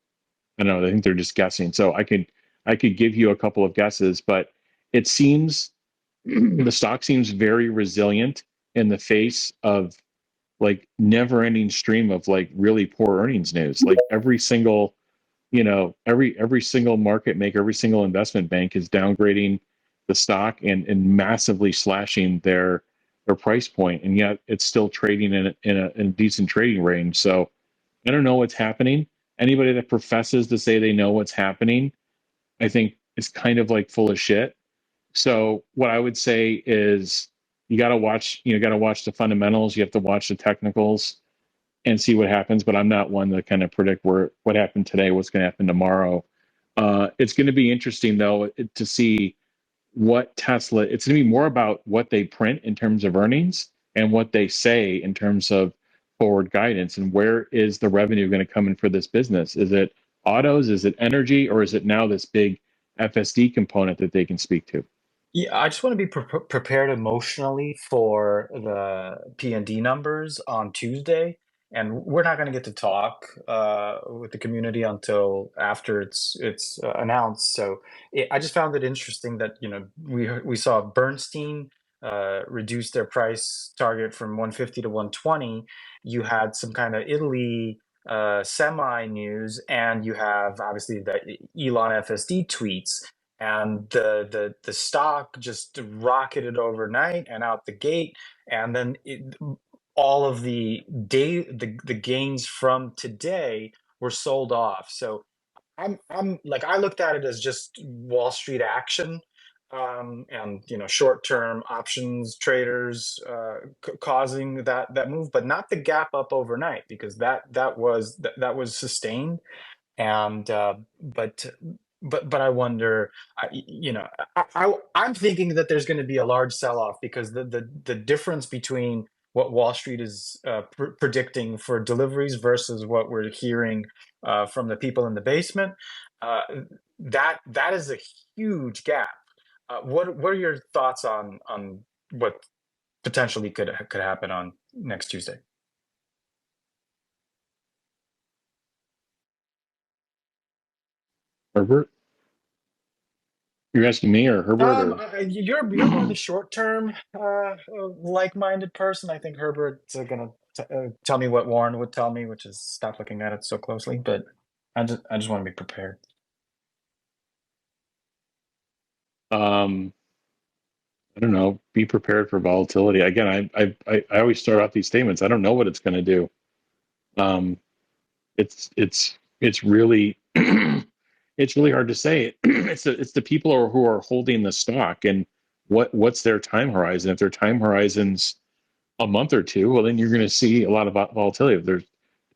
I don't know, I think they're just guessing. So I could give you a couple of guesses, but it seems the stock seems very resilient in the face of like never-ending stream of like really poor earnings news. Like every single market maker, every single investment bank is downgrading the stock and massively slashing their price point, and yet it's still trading in a decent trading range. So I don't know what's happening. Anybody that professes to say they know what's happening, I think is kind of like full of shit. So what I would say is you got to watch the fundamentals. You have to watch the technicals and see what happens. But I'm not one to kind of predict what happened today, what's going to happen tomorrow. It's going to be interesting though to see what Tesla. It's going to be more about what they print in terms of earnings and what they say in terms of forward guidance, and where is the revenue going to come in for this business? Is it autos? Is it energy? Or is it now this big FSD component that they can speak to? Yeah, I just want to be prepared emotionally for the P&D numbers on Tuesday, and we're not going to get to talk with the community until after it's announced. So I just found it interesting that we saw Bernstein reduce their price target from 150 to 120. You had some kind of Italy semi news, and you have obviously the Elon FSD tweets, and the stock just rocketed overnight and out the gate, and then all of the gains from today were sold off. So I'm like, I looked at it as just Wall Street action, and short-term options traders causing that move, but not the gap up overnight, because that was sustained. And but I wonder, I'm thinking that there's going to be a large sell-off, because the difference between what Wall Street is predicting for deliveries versus what we're hearing from the people in the basement, uh, that is a huge gap. What are your thoughts on what potentially could happen on next Tuesday? Herbert, you're asking me or Herbert or? You're more the short term, like-minded person. I think Herbert's gonna tell me what Warren would tell me, which is stop looking at it so closely. But I just want to be prepared. I don't know. Be prepared for volatility. Again, I always start out these statements. I don't know what it's going to do. It's really it's really hard to say. It's the people who are holding the stock, and what's their time horizon. If their time horizon's a month or two, well, then you're going to see a lot of volatility. If their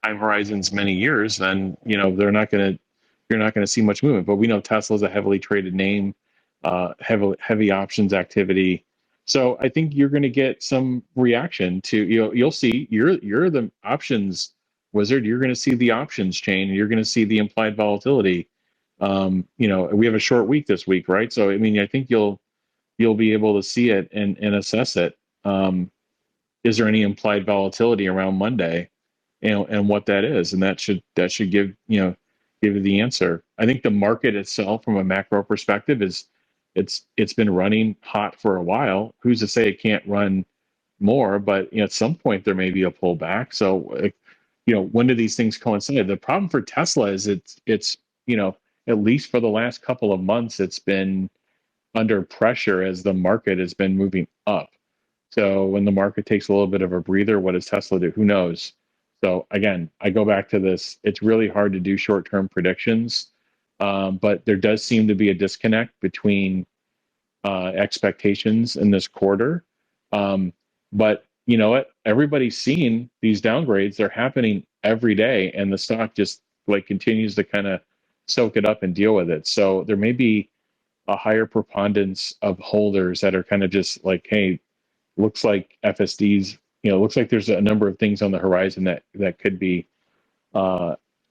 time horizon's many years, then you're not going to see much movement. But we know Tesla's a heavily traded name, heavy options activity. So I think you're going to get some reaction to, you'll see, you're the options wizard. You're going to see the options chain, and you're going to see the implied volatility. We have a short week this week, right? So I mean, I think you'll be able to see it and assess it. Is there any implied volatility around Monday, and what that is, and that should give you the answer. I think the market itself, from a macro perspective, it's been running hot for a while. Who's to say it can't run more? But at some point there may be a pullback. So when do these things coincide? The problem for Tesla is it's at least for the last couple of months, it's been under pressure as the market has been moving up. So when the market takes a little bit of a breather, what does Tesla do? Who knows? So again, I go back to this. It's really hard to do short-term predictions, but there does seem to be a disconnect between expectations in this quarter. But you know what? Everybody's seeing these downgrades. They're happening every day, and the stock just continues to kind of soak it up and deal with it. So there may be a higher preponderance of holders that are kind of just like, hey, looks like FSDs, looks like there's a number of things on the horizon that could be,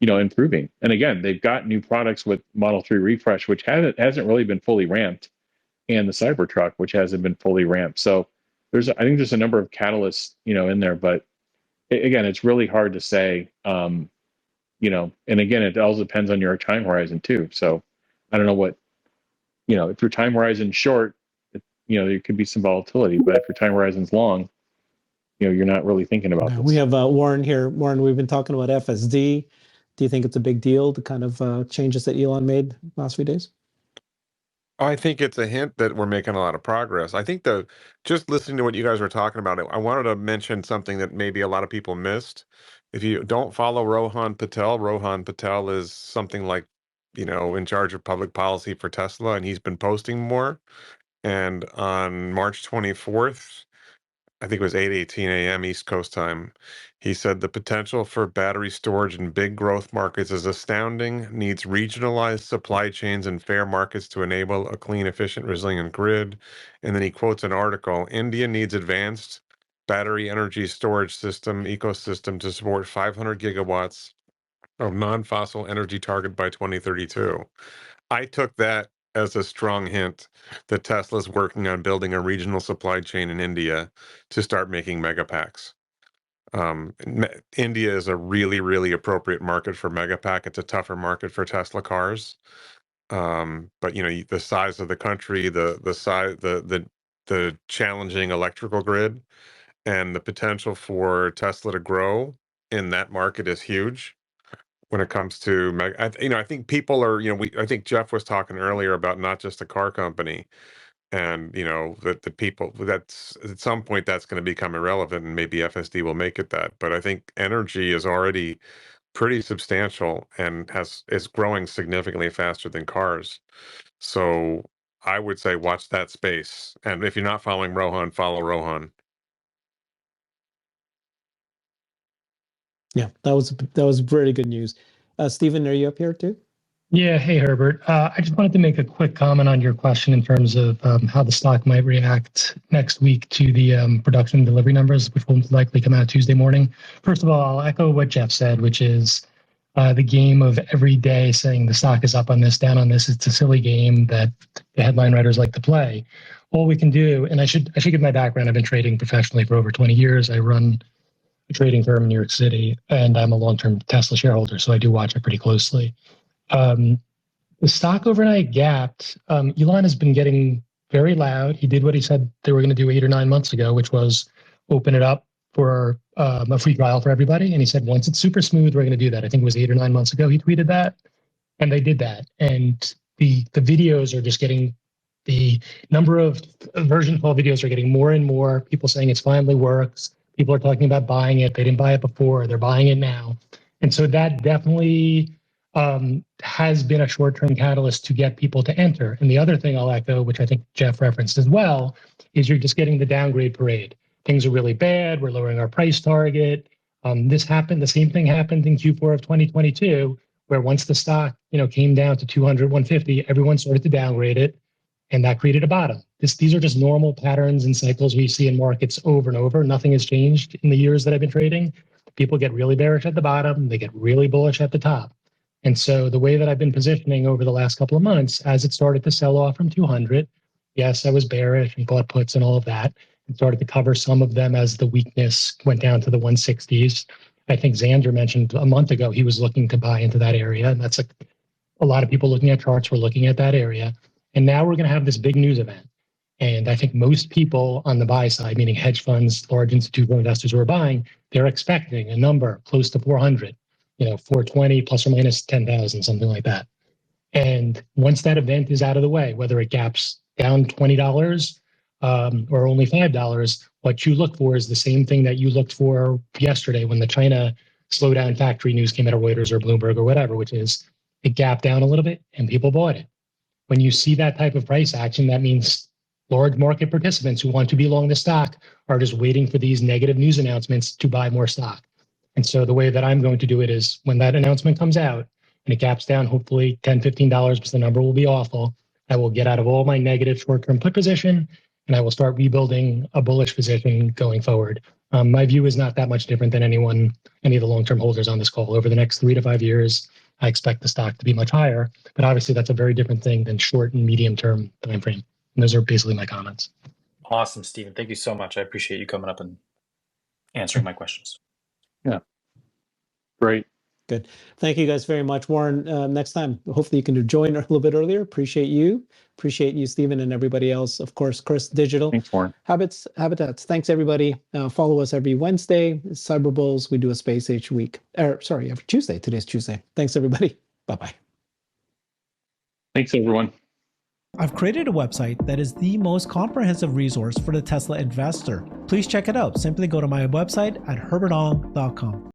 improving. And again, they've got new products with Model 3 refresh, which hasn't really been fully ramped, and the Cybertruck, which hasn't been fully ramped. So I think there's a number of catalysts, in there, but again, it's really hard to say, and again, it all depends on your time horizon too. So I don't know what, if your time horizon's short, there could be some volatility, but if your time horizon's long, you're not really thinking about this. We have Warren here. Warren, we've been talking about FSD. Do you think it's a big deal, the kind of changes that Elon made last few days? I think it's a hint that we're making a lot of progress. I think just listening to what you guys were talking about, I wanted to mention something that maybe a lot of people missed. If you don't follow Rohan Patel is something like, in charge of public policy for Tesla, and he's been posting more. And on March 24th, I think it was 8:18 a.m. East Coast time, he said the potential for battery storage in big growth markets is astounding, needs regionalized supply chains and fair markets to enable a clean, efficient, resilient grid. And then he quotes an article, India needs advanced battery energy storage system ecosystem to support 500 gigawatts of non-fossil energy target by 2032. I took that as a strong hint that Tesla's working on building a regional supply chain in India to start making Megapacks. India is a really, really appropriate market for Megapack. It's a tougher market for Tesla cars. But you know, the size of the country, the size, the challenging electrical grid, and the potential for Tesla to grow in that market is huge. When it comes to I think people are, I think Jeff was talking earlier about not just a car company, and that the people, that's at some point that's going to become irrelevant, and maybe FSD will make it that. But I think energy is already pretty substantial and is growing significantly faster than cars. So I would say watch that space. And if you're not following Rohan, follow Rohan. Yeah, that was very good news. Stephen, are you up here too? Yeah. Hey, Herbert. I just wanted to make a quick comment on your question in terms of how the stock might react next week to the production and delivery numbers, which will likely come out Tuesday morning. First of all, I'll echo what Jeff said, which is the game of every day saying the stock is up on this, down on this. It's a silly game that the headline writers like to play. All we can do, and I should give my background. I've been trading professionally for over 20 years. I run a trading firm in New York City, and I'm a long-term Tesla shareholder, so I do watch it pretty closely. The stock overnight gapped. Elon has been getting very loud. He did what he said they were going to do 8 or 9 months ago, which was open it up for a free trial for everybody. And he said, once it's super smooth, we're going to do that. I think it was 8 or 9 months ago he tweeted that, and they did that. And the videos are just getting, the number of version 12 videos are getting more and more. People saying it's finally works. People are talking about buying it. They didn't buy it before. They're buying it now. And so that definitely has been a short-term catalyst to get people to enter. And the other thing I'll echo, which I think Jeff referenced as well, is you're just getting the downgrade parade. Things are really bad. We're lowering our price target. This happened. The same thing happened in Q4 of 2022, where once the stock, came down to 200, 150, everyone started to downgrade it, and that created a bottom. These are just normal patterns and cycles we see in markets over and over. Nothing has changed in the years that I've been trading. People get really bearish at the bottom. They get really bullish at the top. And so the way that I've been positioning over the last couple of months, as it started to sell off from 200, yes, I was bearish and bought puts and all of that, and started to cover some of them as the weakness went down to the 160s. I think Xander mentioned a month ago he was looking to buy into that area, and that's a lot of people looking at charts were looking at that area. And now we're going to have this big news event. And I think most people on the buy side, meaning hedge funds, large institutional investors who are buying, they're expecting a number close to 400. 420 plus or minus 10,000, something like that. And once that event is out of the way, whether it gaps down $20 or only $5, what you look for is the same thing that you looked for yesterday when the China slowdown factory news came out of Reuters or Bloomberg or whatever, which is it gapped down a little bit and people bought it. When you see that type of price action, that means large market participants who want to be long the stock are just waiting for these negative news announcements to buy more stock. And so the way that I'm going to do it is when that announcement comes out and it gaps down, hopefully $10, $15, because the number will be awful, I will get out of all my negative short-term put position and I will start rebuilding a bullish position going forward. My view is not that much different than any of the long-term holders on this call. Over the next 3 to 5 years, I expect the stock to be much higher, but obviously that's a very different thing than short and medium-term time frame. And those are basically my comments. Awesome, Stephen. Thank you so much. I appreciate you coming up and answering my questions. Yeah. Great. Good. Thank you guys very much. Warren, next time, hopefully you can join a little bit earlier. Appreciate you, Stephen, and everybody else. Of course, Chris Digital. Thanks, Warren. Habitats. Thanks, everybody. Follow us every Wednesday. Cyber Bulls. We do a space each week. Every Tuesday. Today's Tuesday. Thanks, everybody. Bye-bye. Thanks, everyone. I've created a website that is the most comprehensive resource for the Tesla investor. Please check it out. Simply go to my website at herbertong.com.